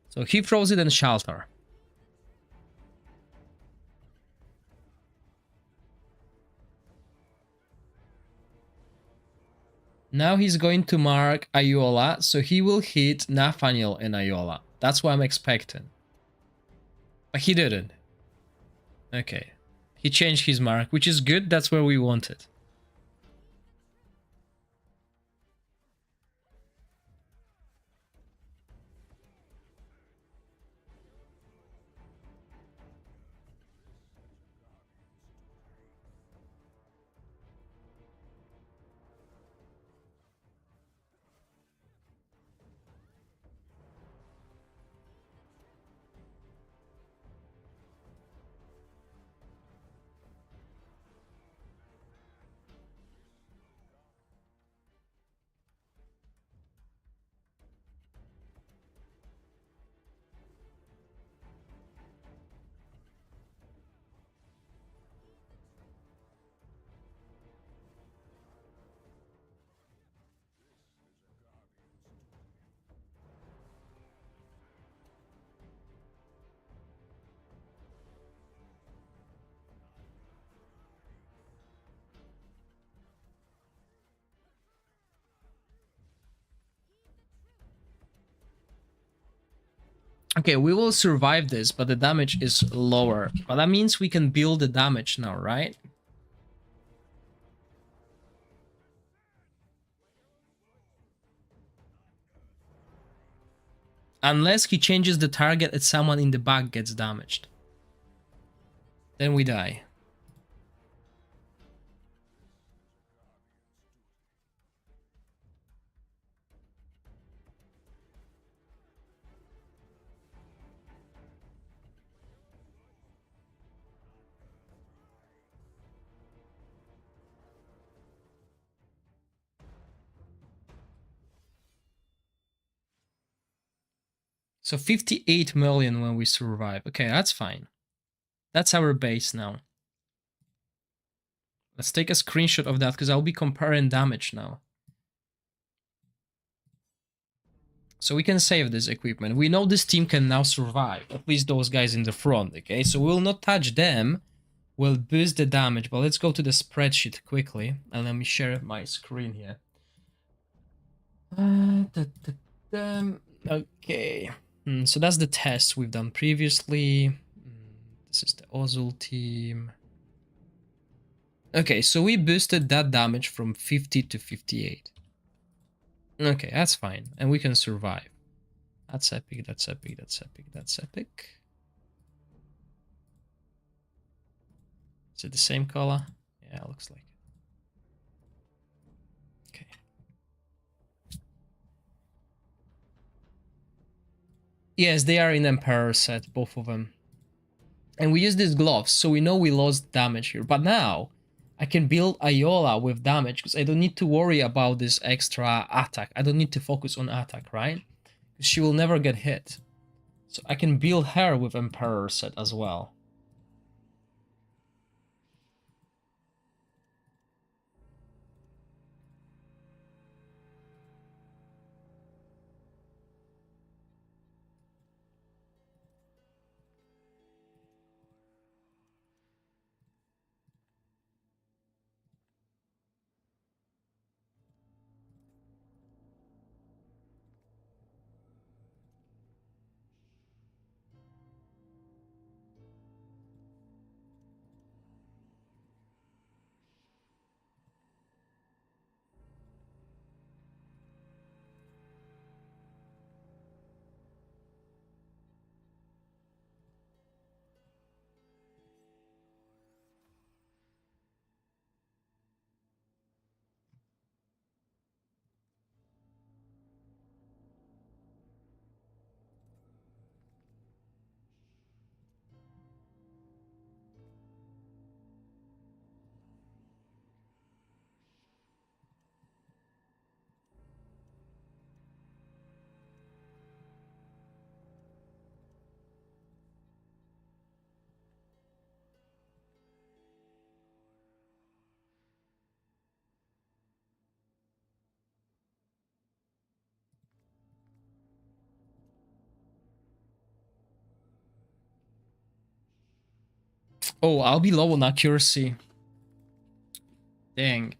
So he throws it in Shelter. Now he's going to mark Ayola, so he will hit Nathaniel and Ayola. That's what I'm expecting. But he didn't. Okay. He changed his mark, which is good. That's where we want it. Okay, we will survive this, but the damage is lower. But that means we can build the damage now, right? Unless he changes the target and someone in the back gets damaged. Then we die. So 58 million when we survive. Okay, that's fine. That's our base now. Let's take a screenshot of that because I'll be comparing damage now. So we can save this equipment. We know this team can now survive. At least those guys in the front, okay? So we'll not touch them. will boost the damage. But let's go to the spreadsheet quickly and let me share my screen here. Okay. So that's the test we've done previously. This is the Ozul team. Okay, so we boosted that damage from 50 to 58. Okay, that's fine. And we can survive. That's epic, that's epic, that's epic, that's epic. Is it the same color? Yeah, it looks like it. Okay. Yes, they are in Emperor set, both of them. And we use these gloves, so we know we lost damage here. But now, I can build Iola with damage, because I don't need to worry about this extra attack. I don't need to focus on attack, right? Because she will never get hit. So I can build her with Emperor set as well. Oh, I'll be low on accuracy. Dang.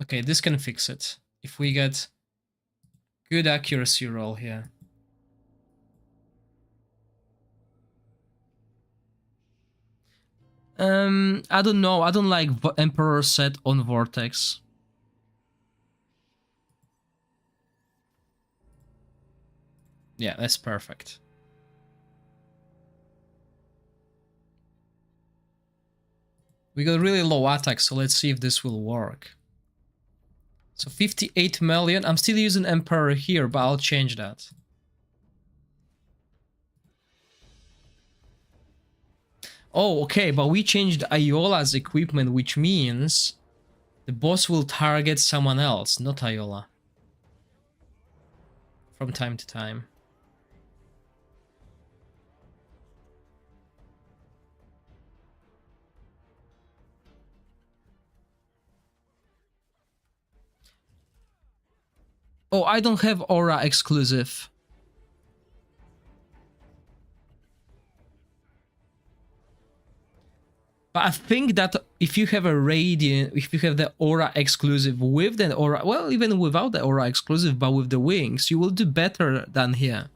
Okay, this can fix it. If we get good accuracy roll here. I don't know. I don't like Emperor set on Vortex. Yeah, that's perfect. We got really low attack, so let's see if this will work. So 58 million. I'm still using Emperor here, but I'll change that. Oh, okay, but we changed Iola's equipment, which means the boss will target someone else, not Iola. From time to time. Oh, I don't have Aura exclusive. But I think that if you have a Radiant, if you have the Aura exclusive with the Aura, well, even without the Aura exclusive, but with the wings, you will do better than here.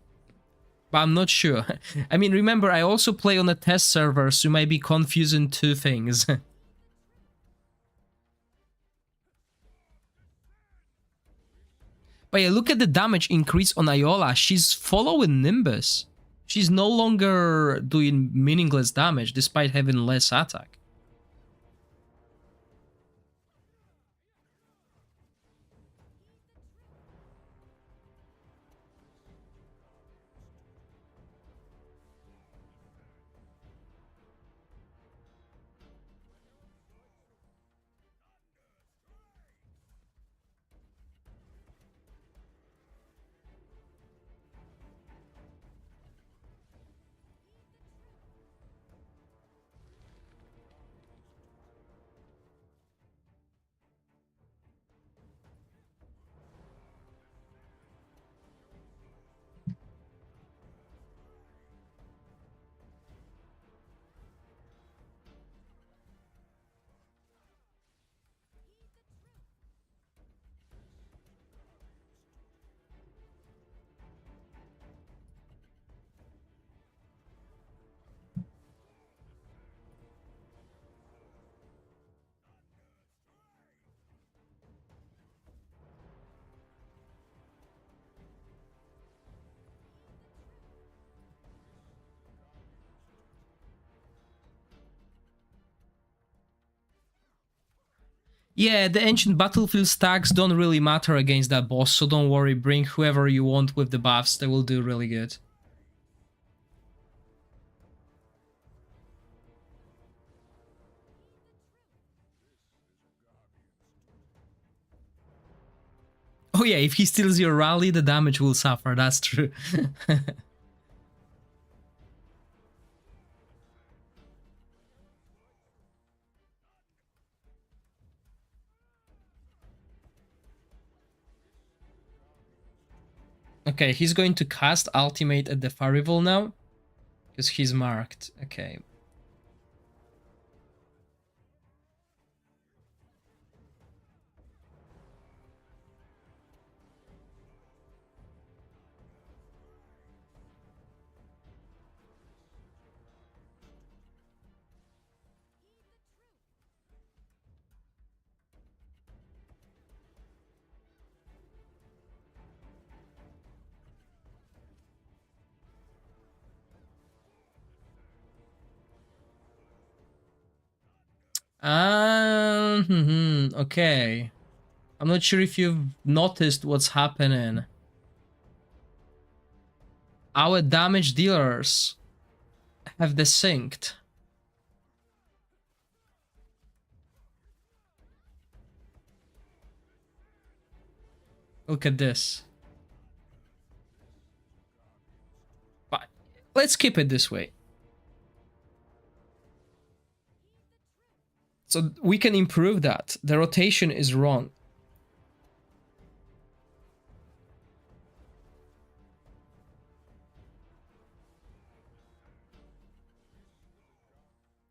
But I'm not sure. I mean, remember, I also play on a test server, so you might be confusing two things. But yeah, look at the damage increase on Iola. She's following Nimbus. She's no longer doing meaningless damage despite having less attack. Yeah, the ancient battlefield stacks don't really matter against that boss, so don't worry, bring whoever you want with the buffs, they will do really good. Oh yeah, if he steals your rally, the damage will suffer, that's true. Okay, he's going to cast ultimate at the Farival now, because he's marked. Okay. Okay. I'm not sure if you've noticed what's happening. Our damage dealers have desynced. Look at this. But let's keep it this way. So we can improve that. The rotation is wrong.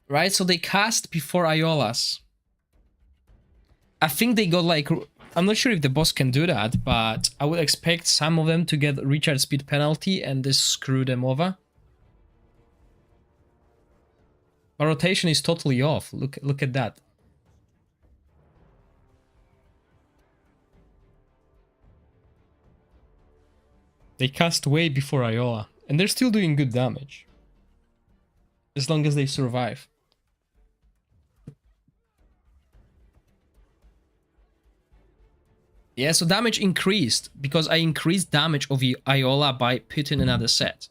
Right? So they cast before Iolas. I think they got like... I'm not sure if the boss can do that, but I would expect some of them to get recharge speed penalty and this screw them over. My rotation is totally off. Look at that. They cast way before Iola, and they're still doing good damage. As long as they survive. Yeah, so damage increased, because I increased damage of Iola by putting another set.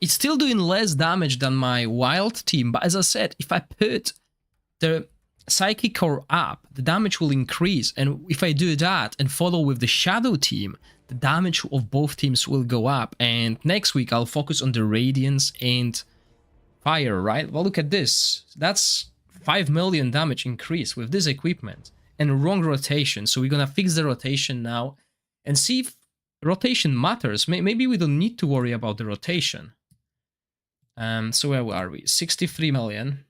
It's still doing less damage than my wild team, but as I said, if I put the psychic core up, the damage will increase, and if I do that and follow with the shadow team, the damage of both teams will go up. And next week I'll focus on the radiance and fire, right? Well, look at this. That's 5 million damage increase with this equipment and wrong rotation. So we're gonna fix the rotation now and see if rotation matters. Maybe we don't need to worry about the rotation. So where are we? 63 million.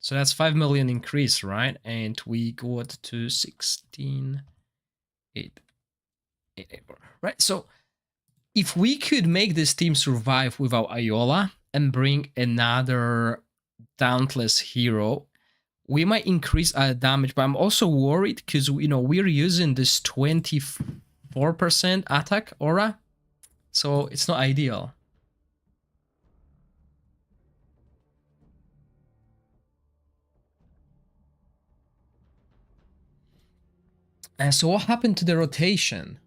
So that's 5 million increase, right? And we got to 16, 8, 8, right? So if we could make this team survive without Iola and bring another Dauntless hero, we might increase our damage, but I'm also worried because, you know, we're using this 24% attack aura, so it's not ideal. And so what happened to the rotation?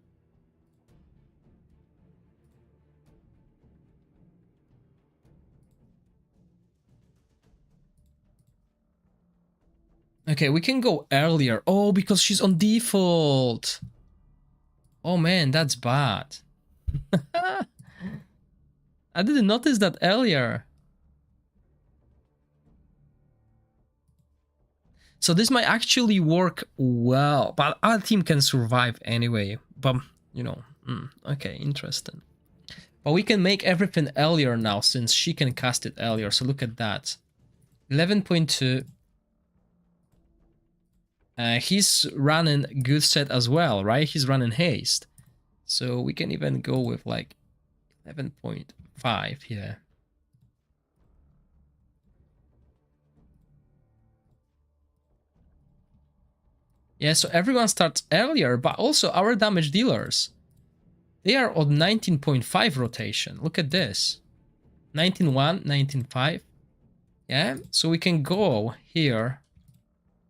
Okay, we can go earlier. Oh, because she's on default. Oh man, that's bad. I didn't notice that earlier. So this might actually work well, but our team can survive anyway. But, you know, okay, interesting. But we can make everything earlier now since she can cast it earlier. So look at that. 11.2. He's running good set as well, right? He's running haste. So we can even go with like 11.5 here. Yeah, so everyone starts earlier, but also our damage dealers. They are on 19.5 rotation. Look at this. 19.1, 19.5. Yeah, so we can go here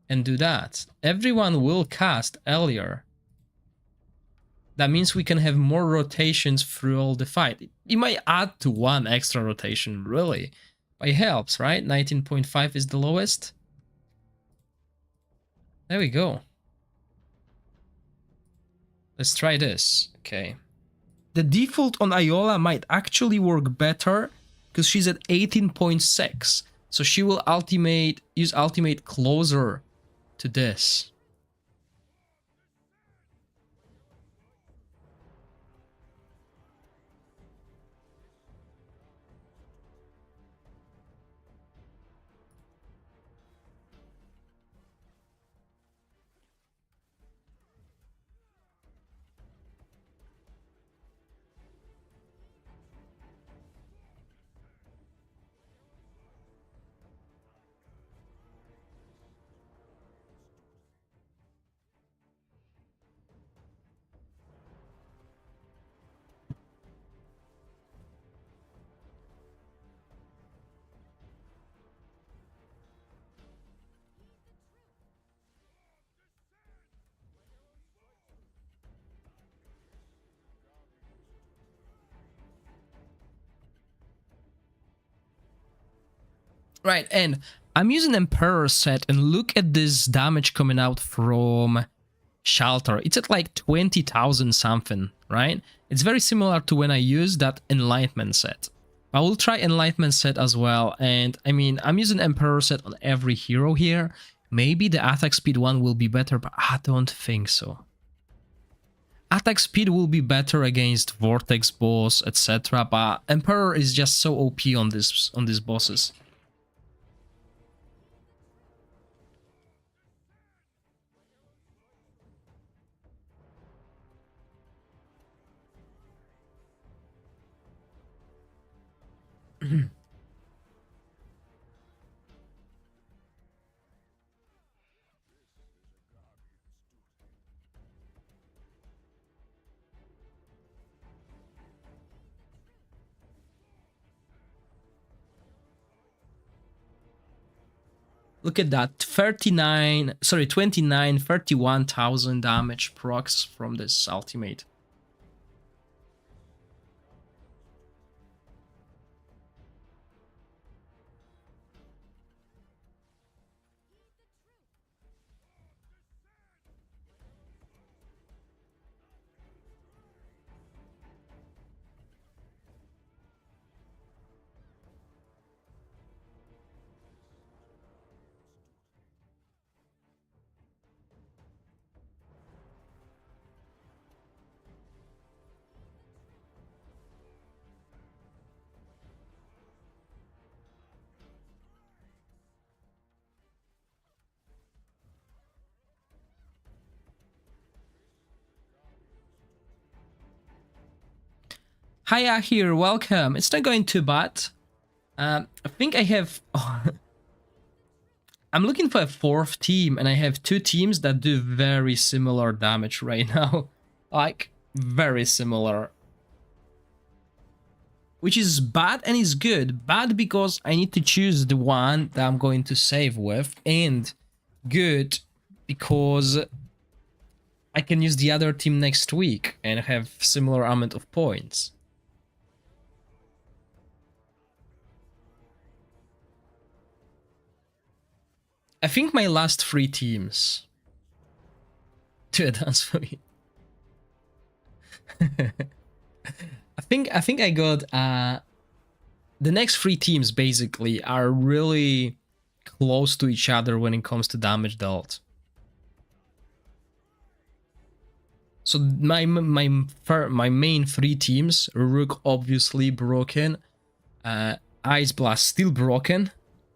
and do that. Everyone will cast earlier. That means we can have more rotations through all the fight. It might add to one extra rotation, really. But it helps, right? 19.5 is the lowest. There we go. Let's try this. Okay. The default on Iola might actually work better because she's at 18.6. So she will use ultimate closer to this. Right, and I'm using Emperor set, and look at this damage coming out from Shelter. It's at like 20,000 something, right? It's very similar to when I used that Enlightenment set. I will try Enlightenment set as well, and I mean, I'm using Emperor set on every hero here. Maybe the attack speed one will be better, but I don't think so. Attack speed will be better against Vortex boss, etc. But Emperor is just so OP on these bosses. Look at that, 31,000 damage procs from this ultimate. Hiya here, welcome. It's not going too bad. I think I have... I'm looking for a fourth team, and I have two teams that do very similar damage right now. Like, very similar. Which is bad and is good. Bad because I need to choose the one that I'm going to save with, and good because I can use the other team next week and have similar amount of points. I think my last three teams do a dance for me. I think I got the next three teams basically are really close to each other when it comes to damage dealt. So my main three teams: Rook obviously broken, Ice Blast still broken,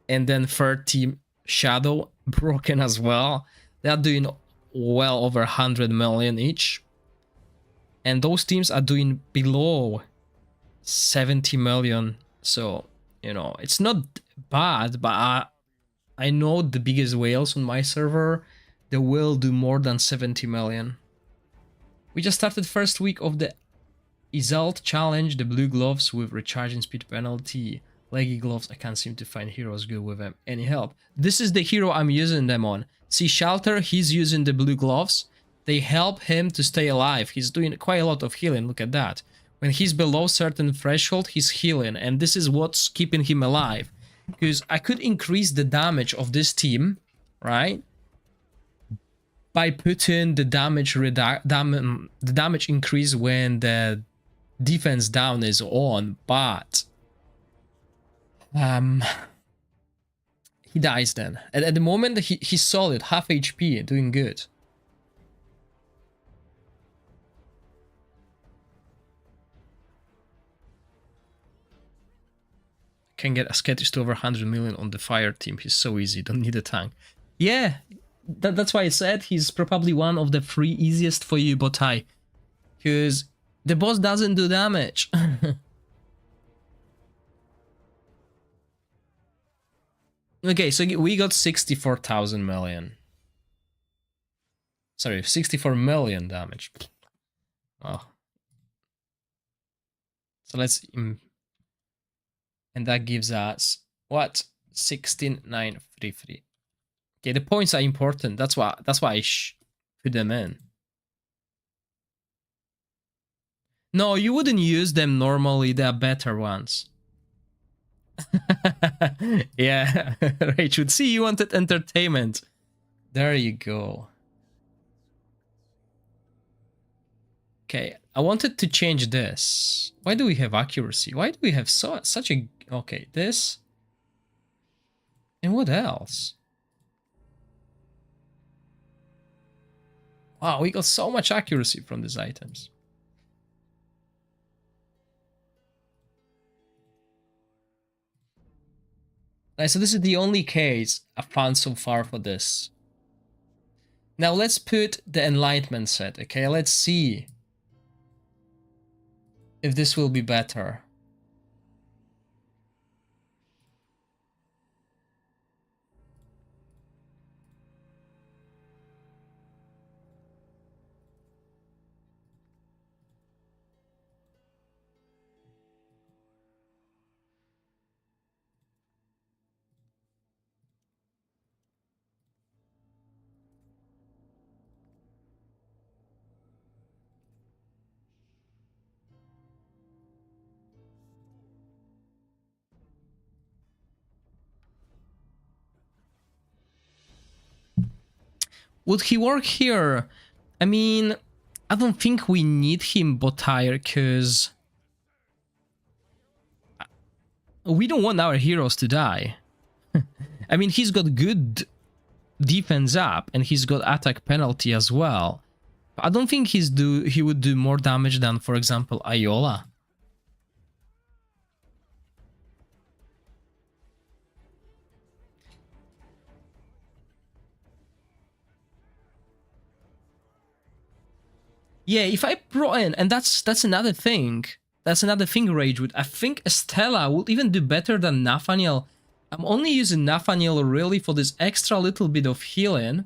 and then third team Shadow broken as well. They are doing well over 100 million each, and those teams are doing below 70 million. So, you know, it's not bad, but I know the biggest whales on my server, they will do more than 70 million. We just started first week of the Isult challenge, the blue gloves with recharging speed penalty. Leggy gloves, I can't seem to find heroes good with them. Any help? This is the hero I'm using them on. See Shelter, he's using the blue gloves. They help him to stay alive. He's doing quite a lot of healing, look at that. When he's below certain threshold, he's healing, and this is what's keeping him alive. Because I could increase the damage of this team, right? By putting the damage increase when the defense down is on, but he dies then. At the moment he's solid, half HP, doing good. Can get Ascetis to over 100 million on the fire team. He's so easy, don't need a tank. Yeah, that's why I said he's probably one of the 3 easiest for you, Botai. Because the boss doesn't do damage. Okay, so we got 64,000 million. Sorry, 64 million damage. Wow. So let's... And that gives us, what? 16,933. Okay, the points are important. That's why I put them in. No, you wouldn't use them normally. They are better ones. Yeah, Rachel. See, you wanted entertainment. There you go. Okay, I wanted to change this. Why do we have accuracy? Why do we have such a... Okay, this. And what else? Wow, we got so much accuracy from these items. Right, so this is the only case I've found so far for this. Now let's put the Enlightenment set, okay? Let's see if this will be better. Would he work here? I mean, I don't think we need him, Botair, because we don't want our heroes to die. I mean, he's got good defense up, and he's got attack penalty as well. But I don't think he would do more damage than, for example, Iola. Yeah, if I brought in, and that's another thing. That's another thing, Ragewood. I think Estella will even do better than Nathaniel. I'm only using Nathaniel really for this extra little bit of healing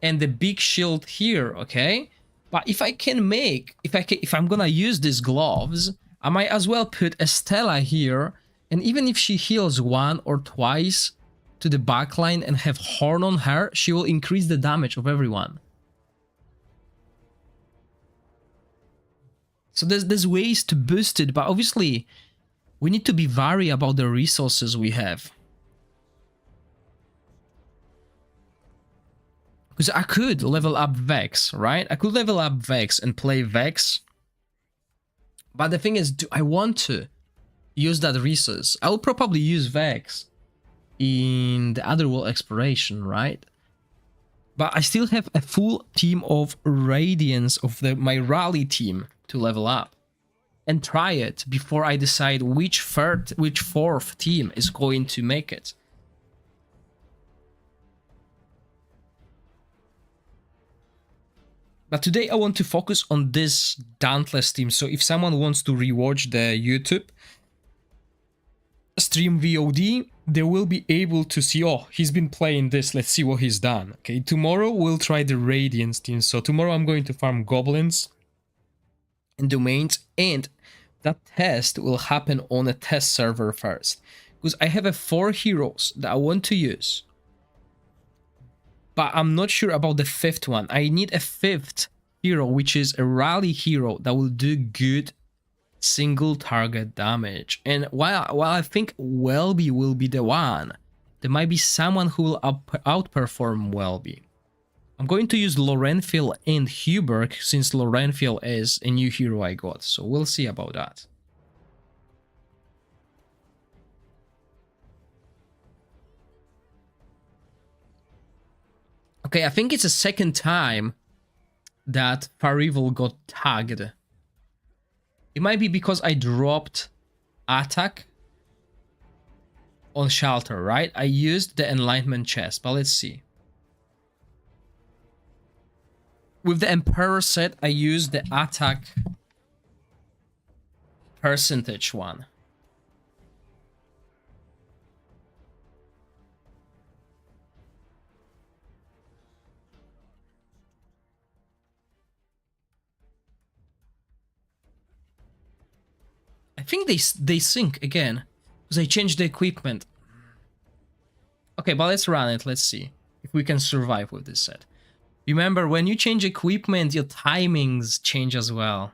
and the big shield here, okay? But if I can make, if I'm gonna use these gloves, I might as well put Estella here, and even if she heals 1 or twice to the backline and have Horn on her, she will increase the damage of everyone. So there's ways to boost it, but obviously we need to be wary about the resources we have. Because I could level up Vex, right? I could level up Vex and play Vex. But the thing is, do I want to use that resource? I will probably use Vex in the Otherworld Exploration, right? But I still have a full team of Radiance of my rally team to level up and try it before I decide which fourth team is going to make it. But today I want to focus on this Dauntless team. So if someone wants to rewatch the YouTube, stream VOD, they will be able to see, oh, he's been playing this, let's see what he's done. Okay, tomorrow we'll try the Radiance team. So tomorrow I'm going to farm goblins and domains, and that test will happen on a test server first. Because I have 4 heroes that I want to use, but I'm not sure about the 5th one. I need a 5th hero, which is a rally hero that will do good single target damage. And while I think Welby will be the one, there might be someone who will outperform Welby. I'm going to use Lorenfield and Huberg, since Lorenfield is a new hero I got, so we'll see about that. Okay, I think it's the second time that Farival got tagged. It might be because I dropped attack on Shelter, right? I used the Enlightenment chest, but let's see. With the Emperor set, I used the attack percentage one. I think they sync again, because I changed the equipment. Okay, but let's run it. Let's see if we can survive with this set. Remember, when you change equipment, your timings change as well.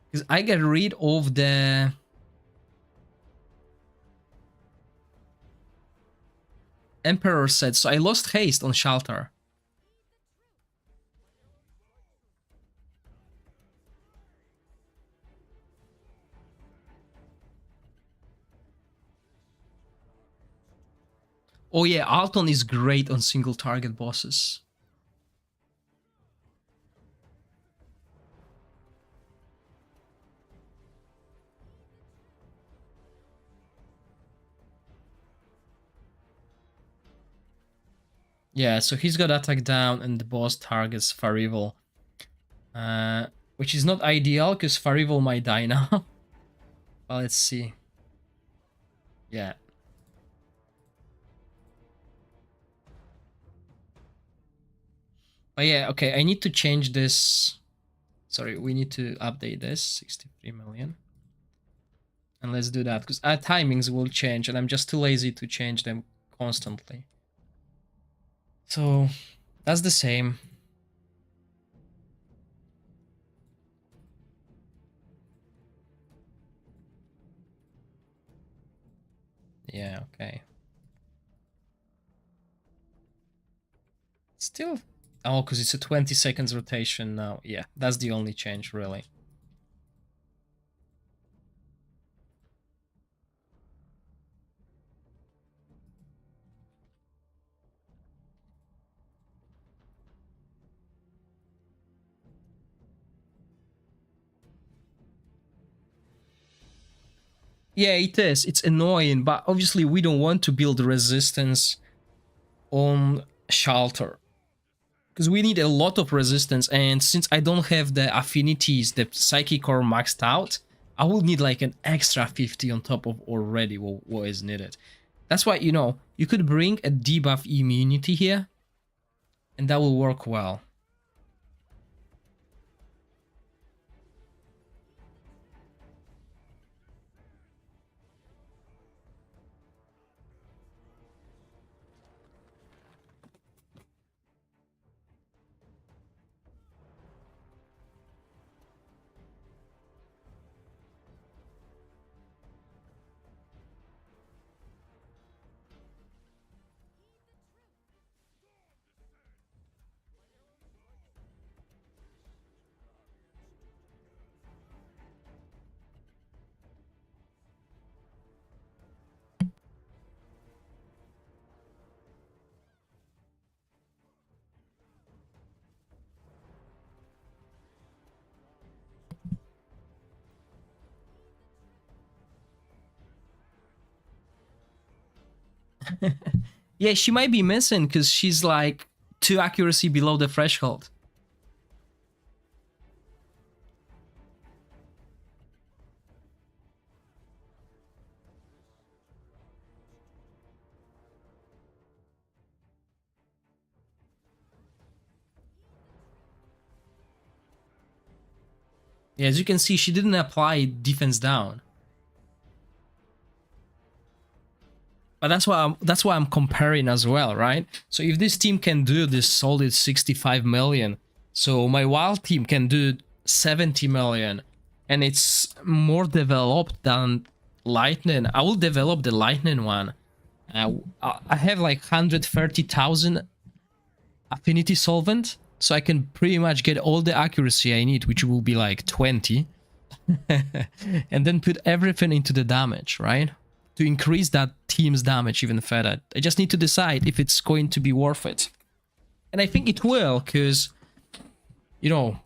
Because I get rid of the Emperor set, so I lost haste on Shelter. Oh yeah, Alton is great on single target bosses. Yeah, so he's got attack down and the boss targets Farival. Which is not ideal because Farival might die now. Well, let's see. Yeah. But yeah, okay, I need to change this. Sorry, we need to update this. 63 million. And let's do that, because our timings will change, and I'm just too lazy to change them constantly. So, that's the same. Yeah, okay. Still... Oh, because it's a 20 seconds rotation now. Yeah, that's the only change, really. Yeah, it is. It's annoying, but obviously we don't want to build resistance on Shelter, because we need a lot of resistance, and since I don't have the affinities, the Psychic Core maxed out, I will need like an extra 50 on top of already what is needed. That's why, you know, you could bring a debuff immunity here, and that will work well. Yeah, she might be missing because she's like 2 accuracy below the threshold. Yeah, as you can see, she didn't apply defense down. But that's why I'm comparing as well, right? So if this team can do this solid 65 million, so my wild team can do 70 million, and it's more developed than Lightning. I will develop the Lightning one. I have like 130,000 affinity solvent, so I can pretty much get all the accuracy I need, which will be like 20, and then put everything into the damage, right? To increase that team's damage even further. I just need to decide if it's going to be worth it. And I think it will, because, you know,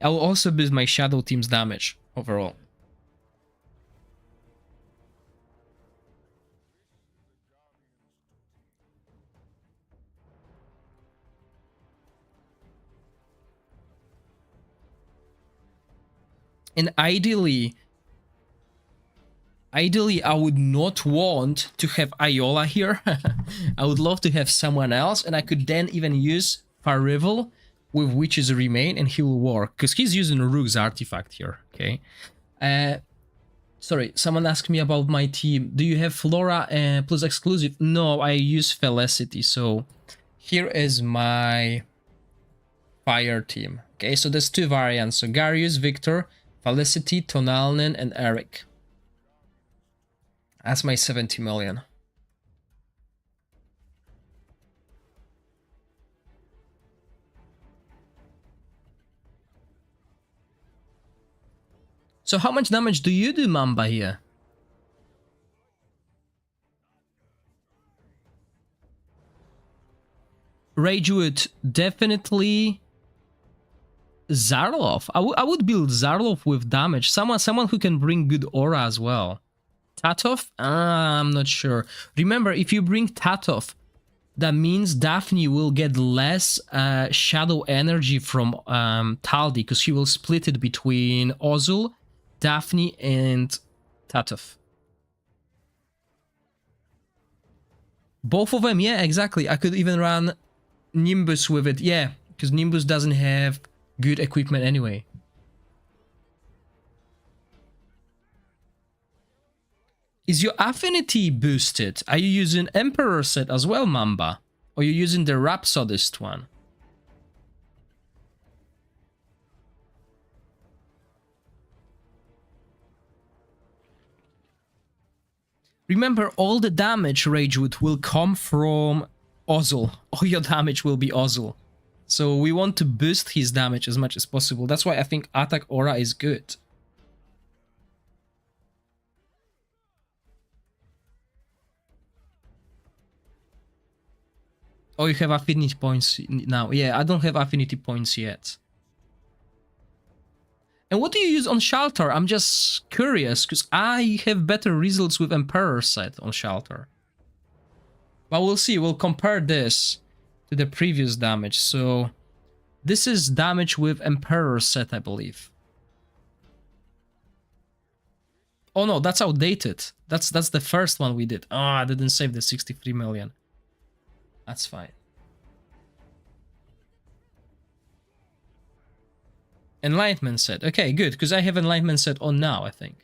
I will also boost my shadow team's damage overall. And ideally, I would not want to have Iola here. I would love to have someone else, and I could then even use Farival with Witch's Remain, and he will work, because he's using Rook's artifact here, okay? Sorry, someone asked me about my team. Do you have Flora plus exclusive? No, I use Felicity, so here is my fire team. Okay, so there's two variants, so Garius, Victor, Felicity, Tonalnen, and Eric. That's my 70 million. So how much damage do you do, Mamba, here? Ragewood, definitely Zarlov. I would build Zarlov with damage. Someone who can bring good aura as well. Tatov? I'm not sure. Remember, if you bring Tatov, that means Daphne will get less shadow energy from Taldi, because she will split it between Ozul, Daphne, and Tatov. Both of them, yeah, exactly. I could even run Nimbus with it, yeah, because Nimbus doesn't have good equipment anyway. Is your affinity boosted? Are you using Emperor set as well, Mamba? Or are you using the Rhapsodist one? Remember, all the damage, Ragewood, will come from Ozul. All your damage will be Ozul. So we want to boost his damage as much as possible. That's why I think Attack Aura is good. Oh, you have affinity points now. Yeah, I don't have affinity points yet. And what do you use on Shelter? I'm just curious, because I have better results with Emperor set on Shelter. But we'll see, we'll compare this to the previous damage. So this is damage with Emperor set, I believe. Oh no, that's outdated. That's the first one we did. Oh, I didn't save the 63 million. That's fine. Enlightenment set. Okay, good, because I have Enlightenment set on now, I think.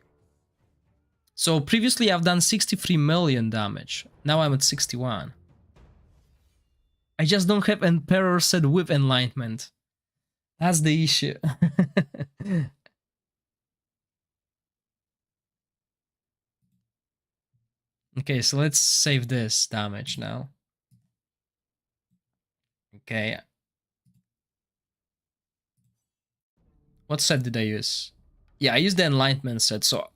So previously I've done 63 million damage. Now I'm at 61. I just don't have Emperor set with Enlightenment. That's the issue. Okay, so let's save this damage now. Okay. What set did I use? Yeah, I used the Enlightenment set, so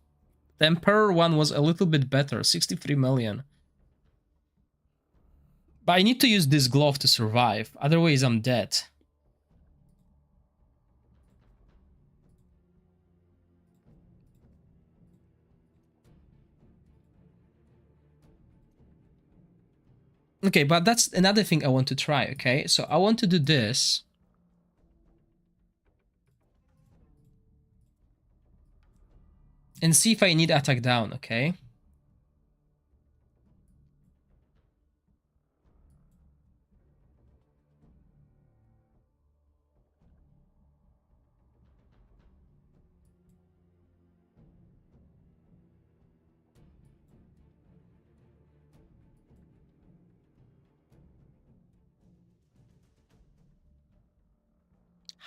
the Emperor one was a little bit better, 63 million. But I need to use this glove to survive, otherwise I'm dead. Okay, but that's another thing I want to try, okay? So I want to do this. And see if I need attack down, okay?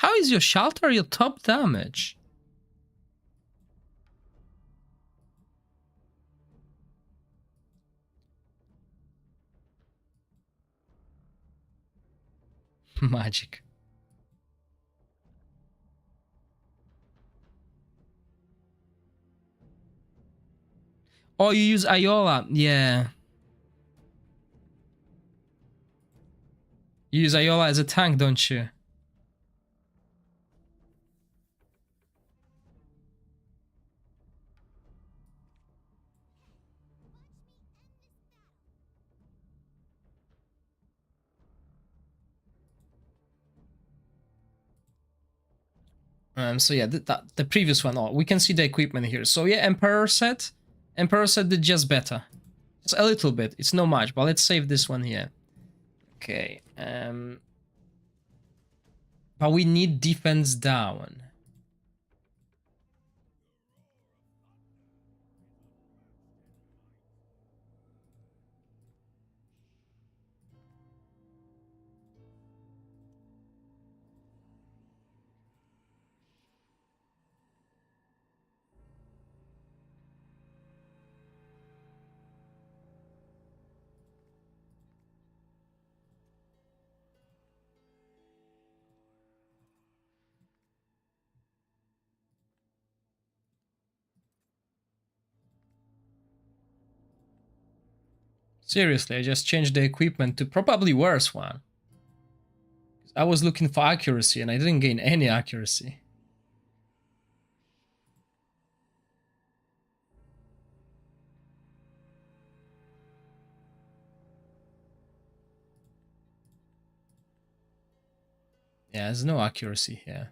How is your shelter your top damage? Magic. Oh, you use Iola. Yeah. You use Iola as a tank, don't you? So yeah, the previous one. Oh, we can see the equipment here. So yeah, Emperor set did just better. It's a little bit. It's not much, but let's save this one here. Okay. But we need defense down. Seriously, I just changed the equipment to probably worse one. I was looking for accuracy and I didn't gain any accuracy. Yeah, there's no accuracy here.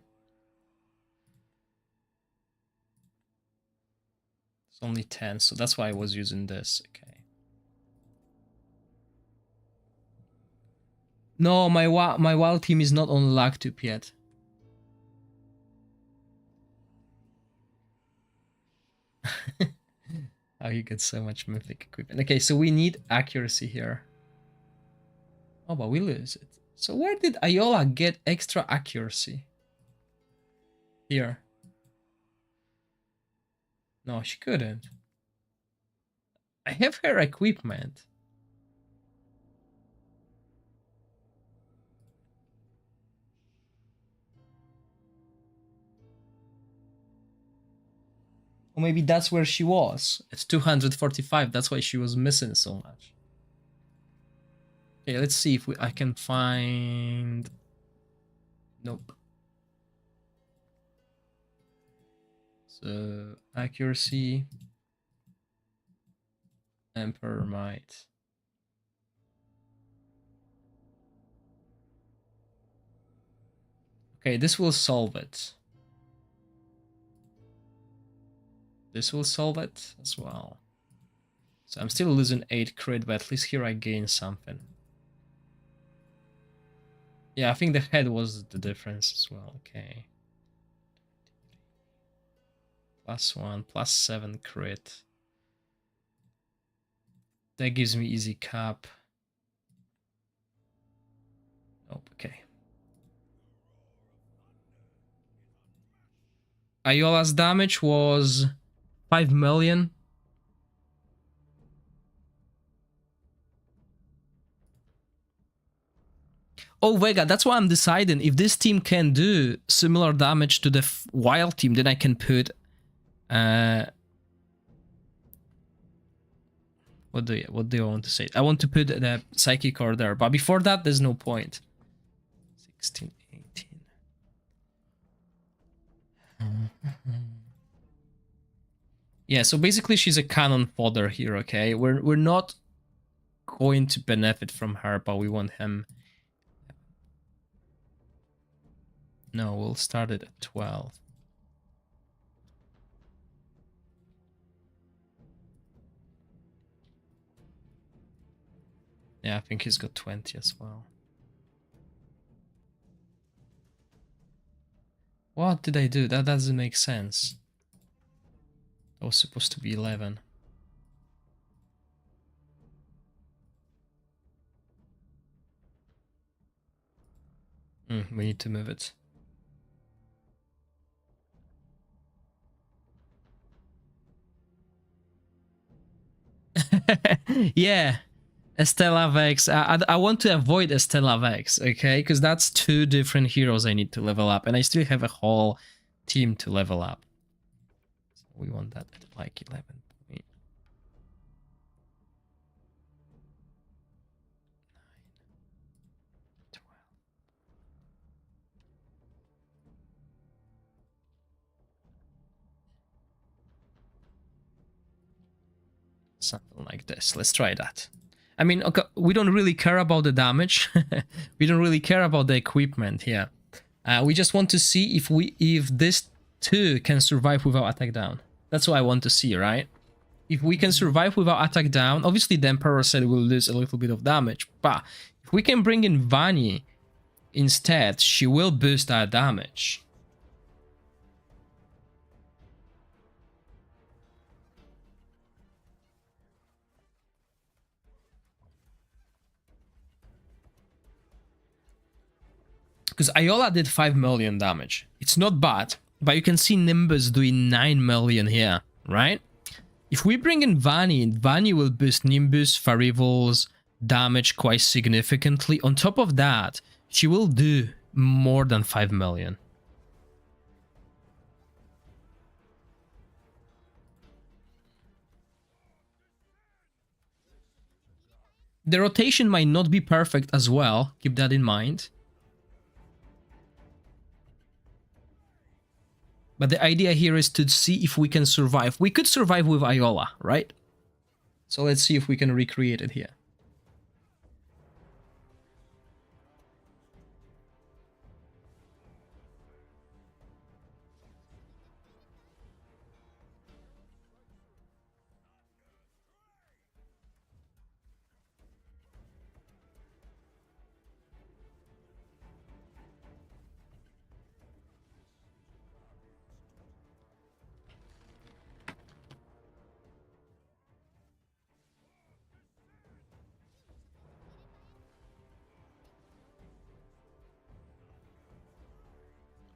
It's only 10, so that's why I was using this. Okay. No, my wild team is not on Lactup yet. How you get so much mythic equipment. Okay, so we need accuracy here. Oh, but we lose it. So where did Iola get extra accuracy? Here. No, she couldn't. I have her equipment. Or maybe that's where she was. It's 245. That's why she was missing so much. Okay, let's see if I can find... Nope. So, accuracy. Emperor Might. Okay, this will solve it. This will solve it as well. So I'm still losing 8 crit, but at least here I gain something. Yeah, I think the head was the difference as well. Okay. +1, +7 crit. That gives me easy cap. Oh, okay. Iola's damage was 5 million. Oh, Vega, that's why I'm deciding if this team can do similar damage to the wild team, then I can put what do I want to say? I want to put the psychic core there, but before that, there's no point. 16, 18. Yeah, so basically she's a cannon fodder here, okay? We're not going to benefit from her, but we want him. No, we'll start it at 12. Yeah, I think he's got 20 as well. What did I do? That doesn't make sense. That was supposed to be 11. We need to move it. Yeah, Estella Vex. I want to avoid Estella Vex, okay? Because that's two different heroes I need to level up, and I still have a whole team to level up. So we want that at like 11. Something like this. Let's try that. I mean, okay, we don't really care about the damage. We don't really care about the equipment here. We just want to see if this 2 can survive without attack down. That's what I want to see, right? If we can survive without attack down, obviously the Emperor said we'll lose a little bit of damage, but if we can bring in Vani instead, she will boost our damage. Because Iola did 5 million damage. It's not bad, but you can see Nimbus doing 9 million here, right? If we bring in Vani, Vani will boost Nimbus, Farivol's damage quite significantly. On top of that, she will do more than 5 million. The rotation might not be perfect as well, keep that in mind. But the idea here is to see if we can survive. We could survive with Iola, right? So let's see if we can recreate it here.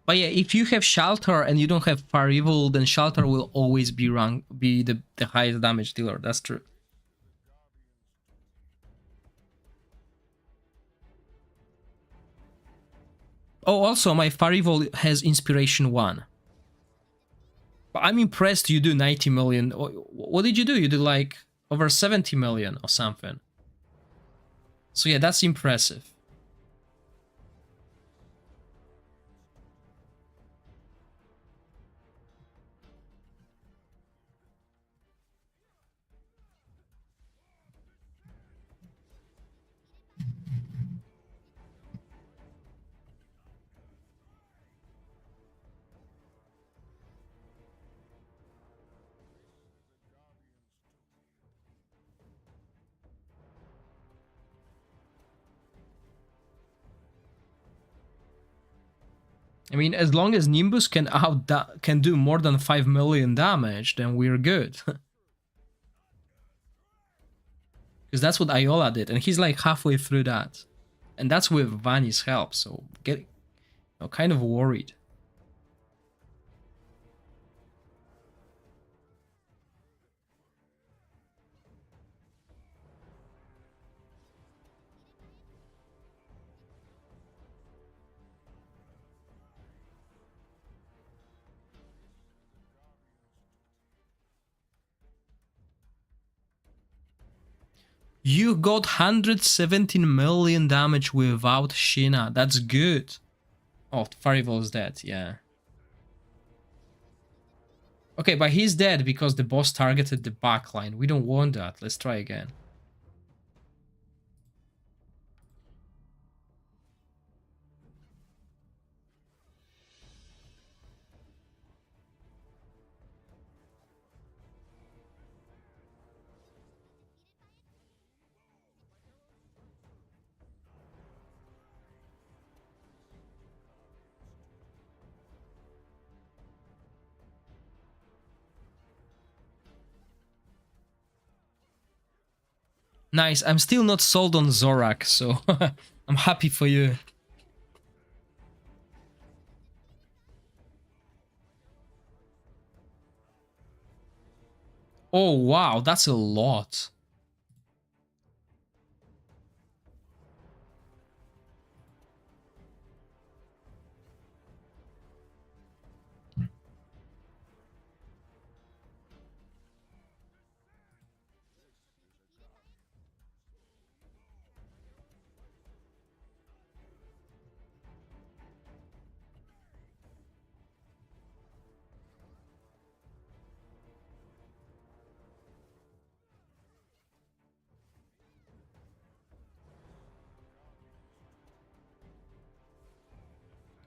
But yeah, if you have Shelter and you don't have Far Evil, then Shelter will always be the highest damage dealer. That's true. Oh, also, my Far Evil has Inspiration 1. But I'm impressed you do 90 million. What did you do? You did like over 70 million or something. So yeah, that's impressive. I mean, as long as Nimbus can do more than 5 million damage, then we're good. Because that's what Iola did, and he's like halfway through that. And that's with Vani's help, so kind of worried. You got 117 million damage without Sheena. That's good. Oh, Farivol's dead, yeah. Okay, but he's dead because the boss targeted the backline. We don't want that. Let's try again. Nice. I'm still not sold on Zorak, so I'm happy for you. Oh, wow. That's a lot.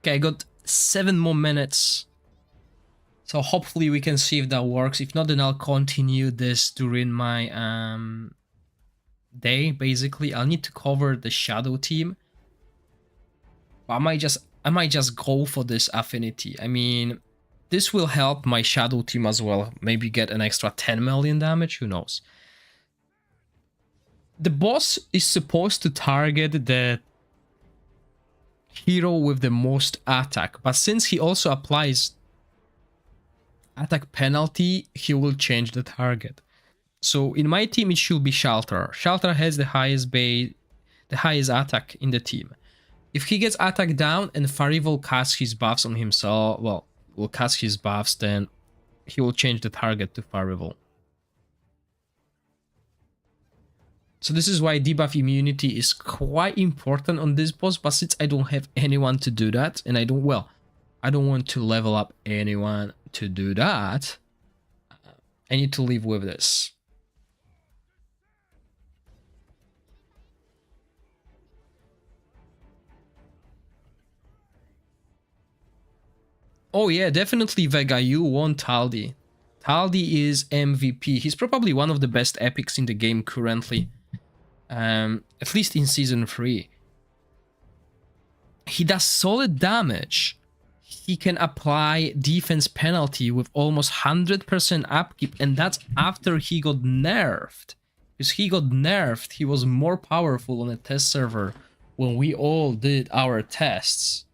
Okay, I got 7 more minutes. So hopefully we can see if that works. If not, then I'll continue this during my day, basically. I'll need to cover the shadow team. But I might just go for this affinity. I mean, this will help my shadow team as well. Maybe get an extra 10 million damage, who knows. The boss is supposed to target the hero with the most attack, but since he also applies attack penalty, he will change the target. So in my team, it should be Shelter. Shelter has the highest attack in the team. If he gets attack down and Farival casts his buffs on himself, well, will cast his buffs, then he will change the target to Farival. So this is why debuff immunity is quite important on this boss, but since I don't have anyone to do that, and I don't want to level up anyone to do that, I need to live with this. Oh yeah, definitely Vega, you won Taldi. Taldi is MVP. He's probably one of the best epics in the game currently. At least in Season 3. He does solid damage. He can apply defense penalty with almost 100% upkeep, and that's after he got nerfed. Because he got nerfed, he was more powerful on a test server when we all did our tests.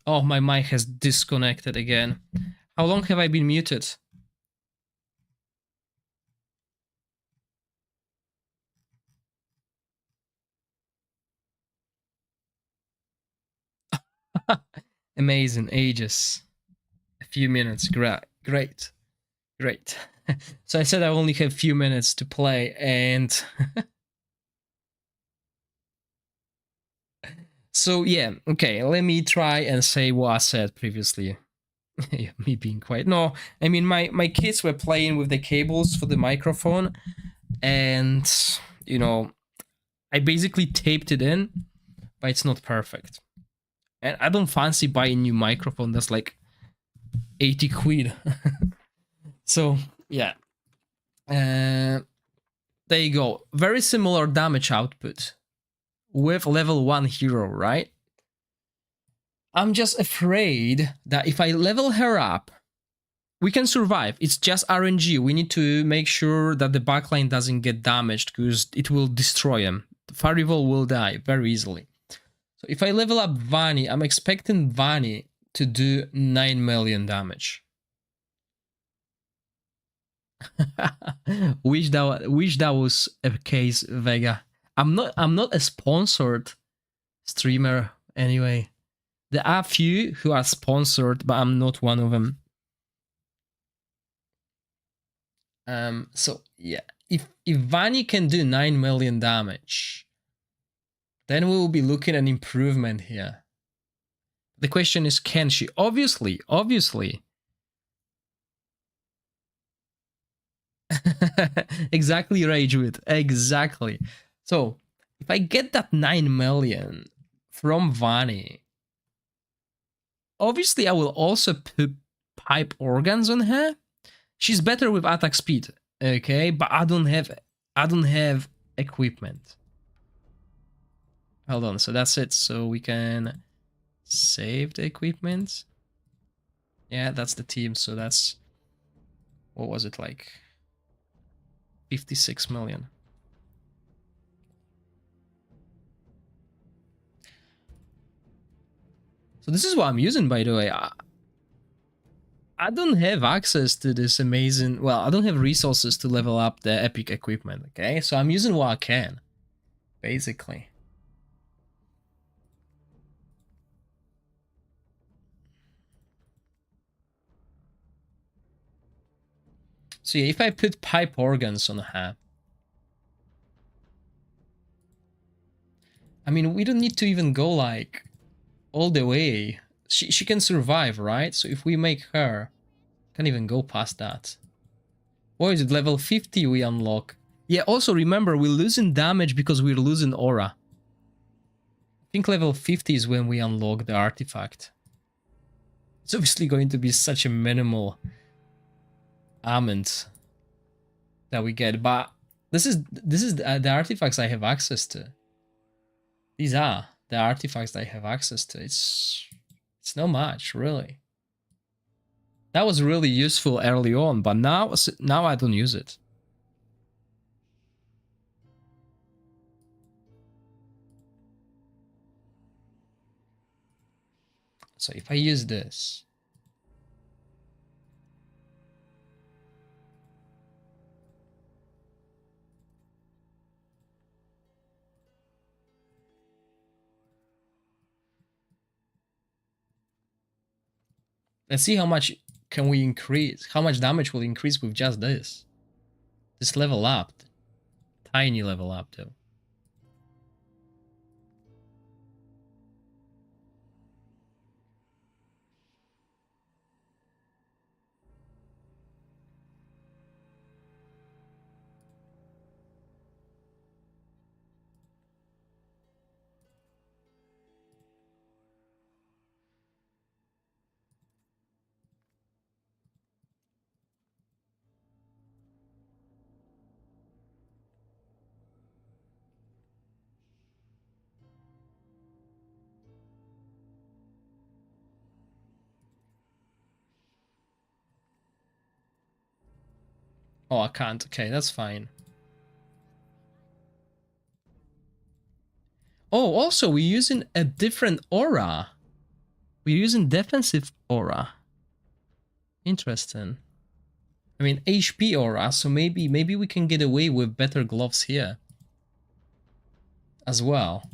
Oh, my mic has disconnected again. How long have I been muted? Amazing, ages. A few minutes, great. So I said I only have a few minutes to play, and so yeah, okay, let me try and say what I said previously. Me being quiet. No, I mean my kids were playing with the cables for the microphone, and you know, I basically taped it in, but it's not perfect. And I don't fancy buying a new microphone that's like 80 quid. So yeah. There you go. Very similar damage output with level 1 hero, right? I'm just afraid that if I level her up, we can survive. It's just RNG. We need to make sure that the backline doesn't get damaged because it will destroy him. The Farival will die very easily. So if I level up Vani, I'm expecting Vani to do 9 million damage. wish that was a case, Vega. I'm not a sponsored streamer anyway. There are few who are sponsored, but I'm not one of them. So yeah, if Vani can do 9 million damage, then we will be looking at an improvement here. The question is, can she? Obviously. Exactly, Ragewood. Exactly. So if I get that 9 million from Vani, obviously I will also put pipe organs on her. She's better with attack speed, okay, but I don't have equipment. Hold on, so that's it. So we can save the equipment. Yeah, that's the team. So that's, what was it, like 56 million. So this is what I'm using, by the way. I don't have access to this amazing, well, I don't have resources to level up the epic equipment, okay? So I'm using what I can, basically. So yeah, if I put pipe organs on her, I mean, we don't need to even go like all the way. She can survive, right? So if we make her, can't even go past that. What is it, level 50 we unlock? Yeah, also remember, we're losing damage because we're losing aura. I think level 50 is when we unlock the artifact. It's obviously going to be such a minimal amount that we get, but this is the artifacts I have access to. These are the artifacts I have access to. It's not much, really. That was really useful early on, but now I don't use it. So if I use this, let's see how much can we increase, how much damage will increase with just this. This level up, tiny level up though. Oh, I can't. Okay, that's fine. Oh, also we're using a different aura. We're using defensive aura. Interesting. I mean, HP aura, so maybe we can get away with better gloves here as well.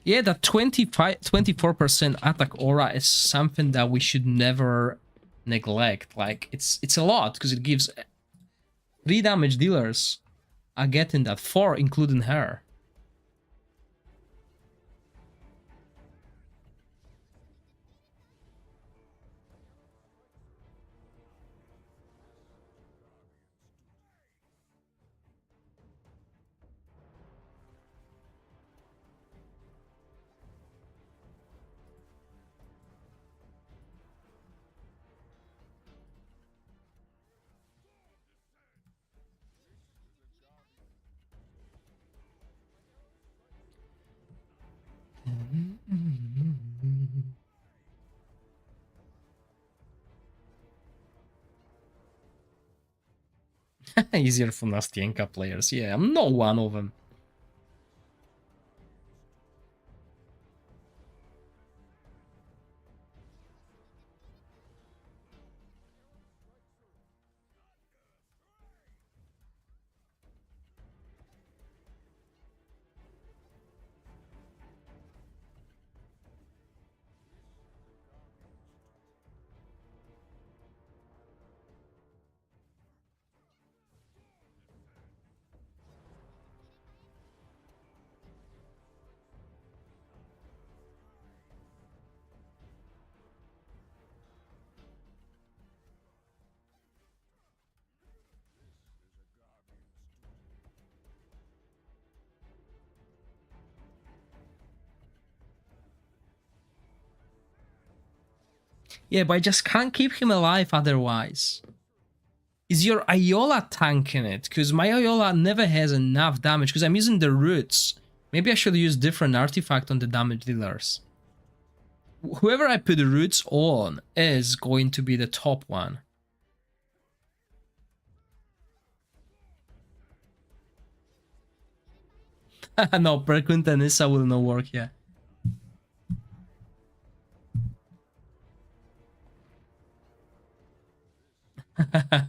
Yeah, that 24% attack aura is something that we should never neglect. Like, it's a lot, because it gives 3 damage dealers are getting that, 4 including her. Easier for Nastienka players. Yeah, I'm not one of them. Yeah, but I just can't keep him alive otherwise. Is your Iola tanking it? Because my Iola never has enough damage, because I'm using the roots. Maybe I should use different artifact on the damage dealers. Whoever I put the roots on is going to be the top one. No, Perkuntanissa will not work here. I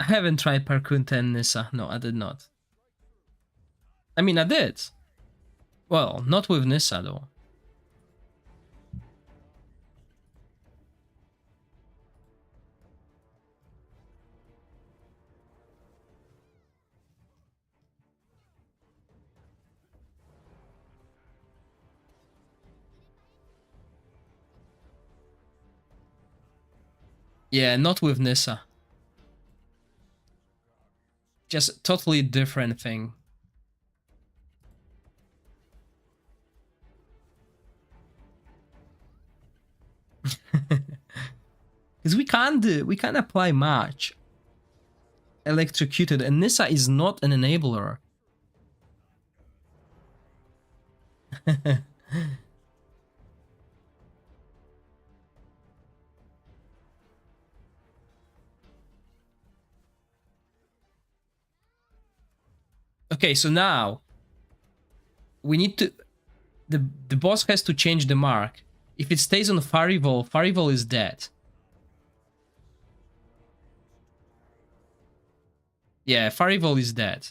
haven't tried Perkunta and Nissa. No, I did not. I mean, I did. Well, not with Nissa, though. Yeah, not with Nissa. Just totally different thing. Because we can't apply much. Electrocuted, and Nissa is not an enabler. Okay, so now we need to the boss has to change the mark. If it stays on Farival, Farival is dead. Yeah, Farival is dead.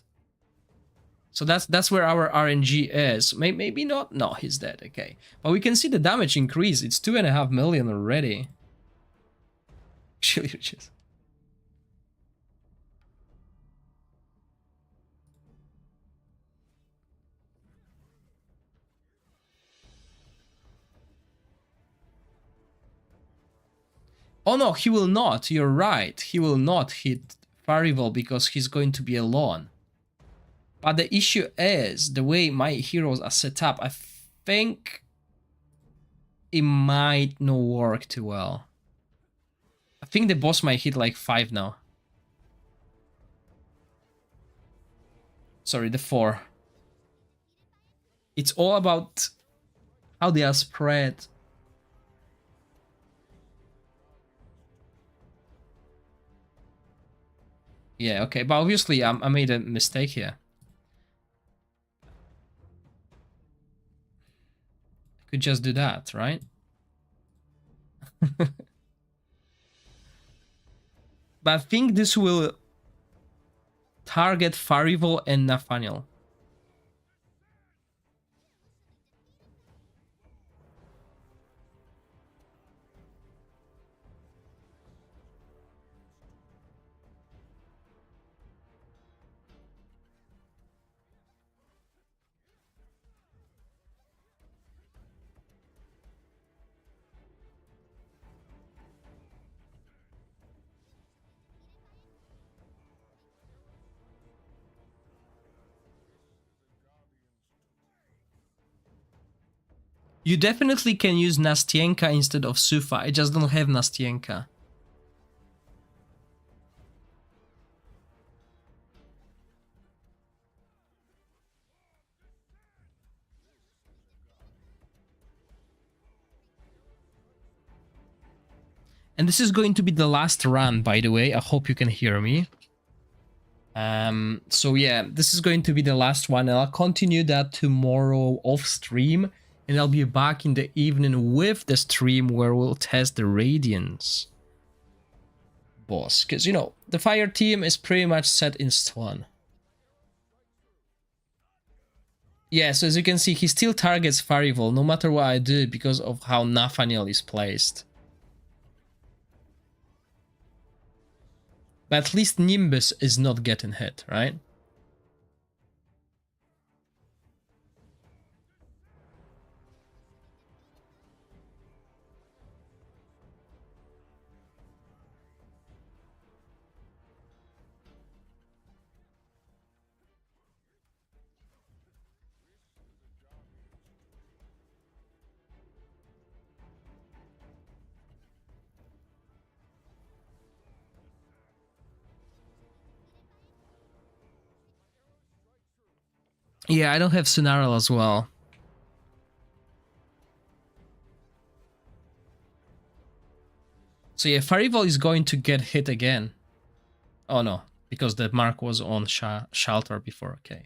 So that's where our RNG is. Maybe not. No, he's dead. Okay, but we can see the damage increase. It's 2.5 million already. Actually, just. Oh no, he will not. You're right. He will not hit Farival because he's going to be alone. But the issue is, the way my heroes are set up, I think it might not work too well. I think the boss might hit like 5 now. Sorry, the 4. It's all about how they are spread. Yeah, okay, but obviously I made a mistake here. I could just do that, right? But I think this will target Farival and Nathaniel. You definitely can use Nastienka instead of Sufa. I just don't have Nastienka. And this is going to be the last run, by the way. I hope you can hear me. So yeah, this is going to be the last one, and I'll continue that tomorrow off stream, and I'll be back in the evening with the stream where we'll test the Radiance boss, because you know the fire team is pretty much set in stone. Yeah, so as you can see, he still targets Farival no matter what I do because of how Nathaniel is placed. But at least Nimbus is not getting hit, right? Yeah, I don't have Sunarl as well. So yeah, Farival is going to get hit again. Oh no, because the mark was on Shelter before, okay.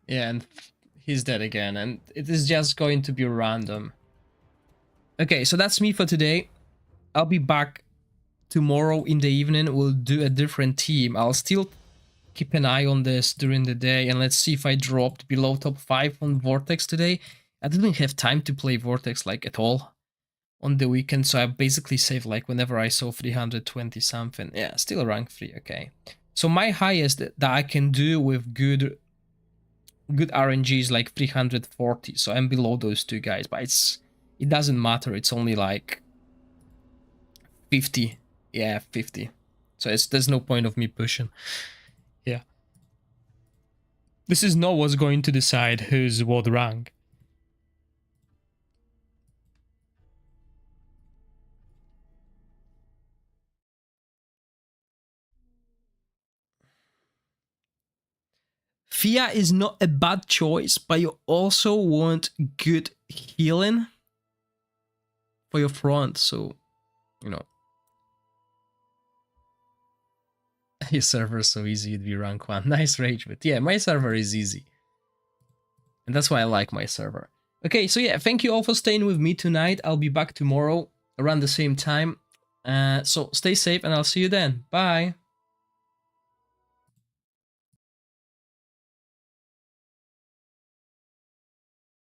Yeah, and he's dead again, and it is just going to be random. Okay, so that's me for today. I'll be back tomorrow in the evening. We'll do a different team. I'll still keep an eye on this during the day, and let's see if I dropped below top 5 on Vortex today. I didn't have time to play Vortex like at all on the weekend, so I basically saved like whenever I saw 320 something. Yeah, still rank 3, okay. So my highest that I can do with good RNG is like 340, so I'm below those two guys, but it doesn't matter, it's only like 50. Yeah, 50. So there's no point of me pushing. Yeah. This is not what's going to decide who's what rank. Fia is not a bad choice, but you also want good healing for your front, so, you know. Your server is so easy to be rank 1. Nice rage, but yeah, my server is easy. And that's why I like my server. Okay, so yeah, thank you all for staying with me tonight. I'll be back tomorrow around the same time. So stay safe and I'll see you then. Bye.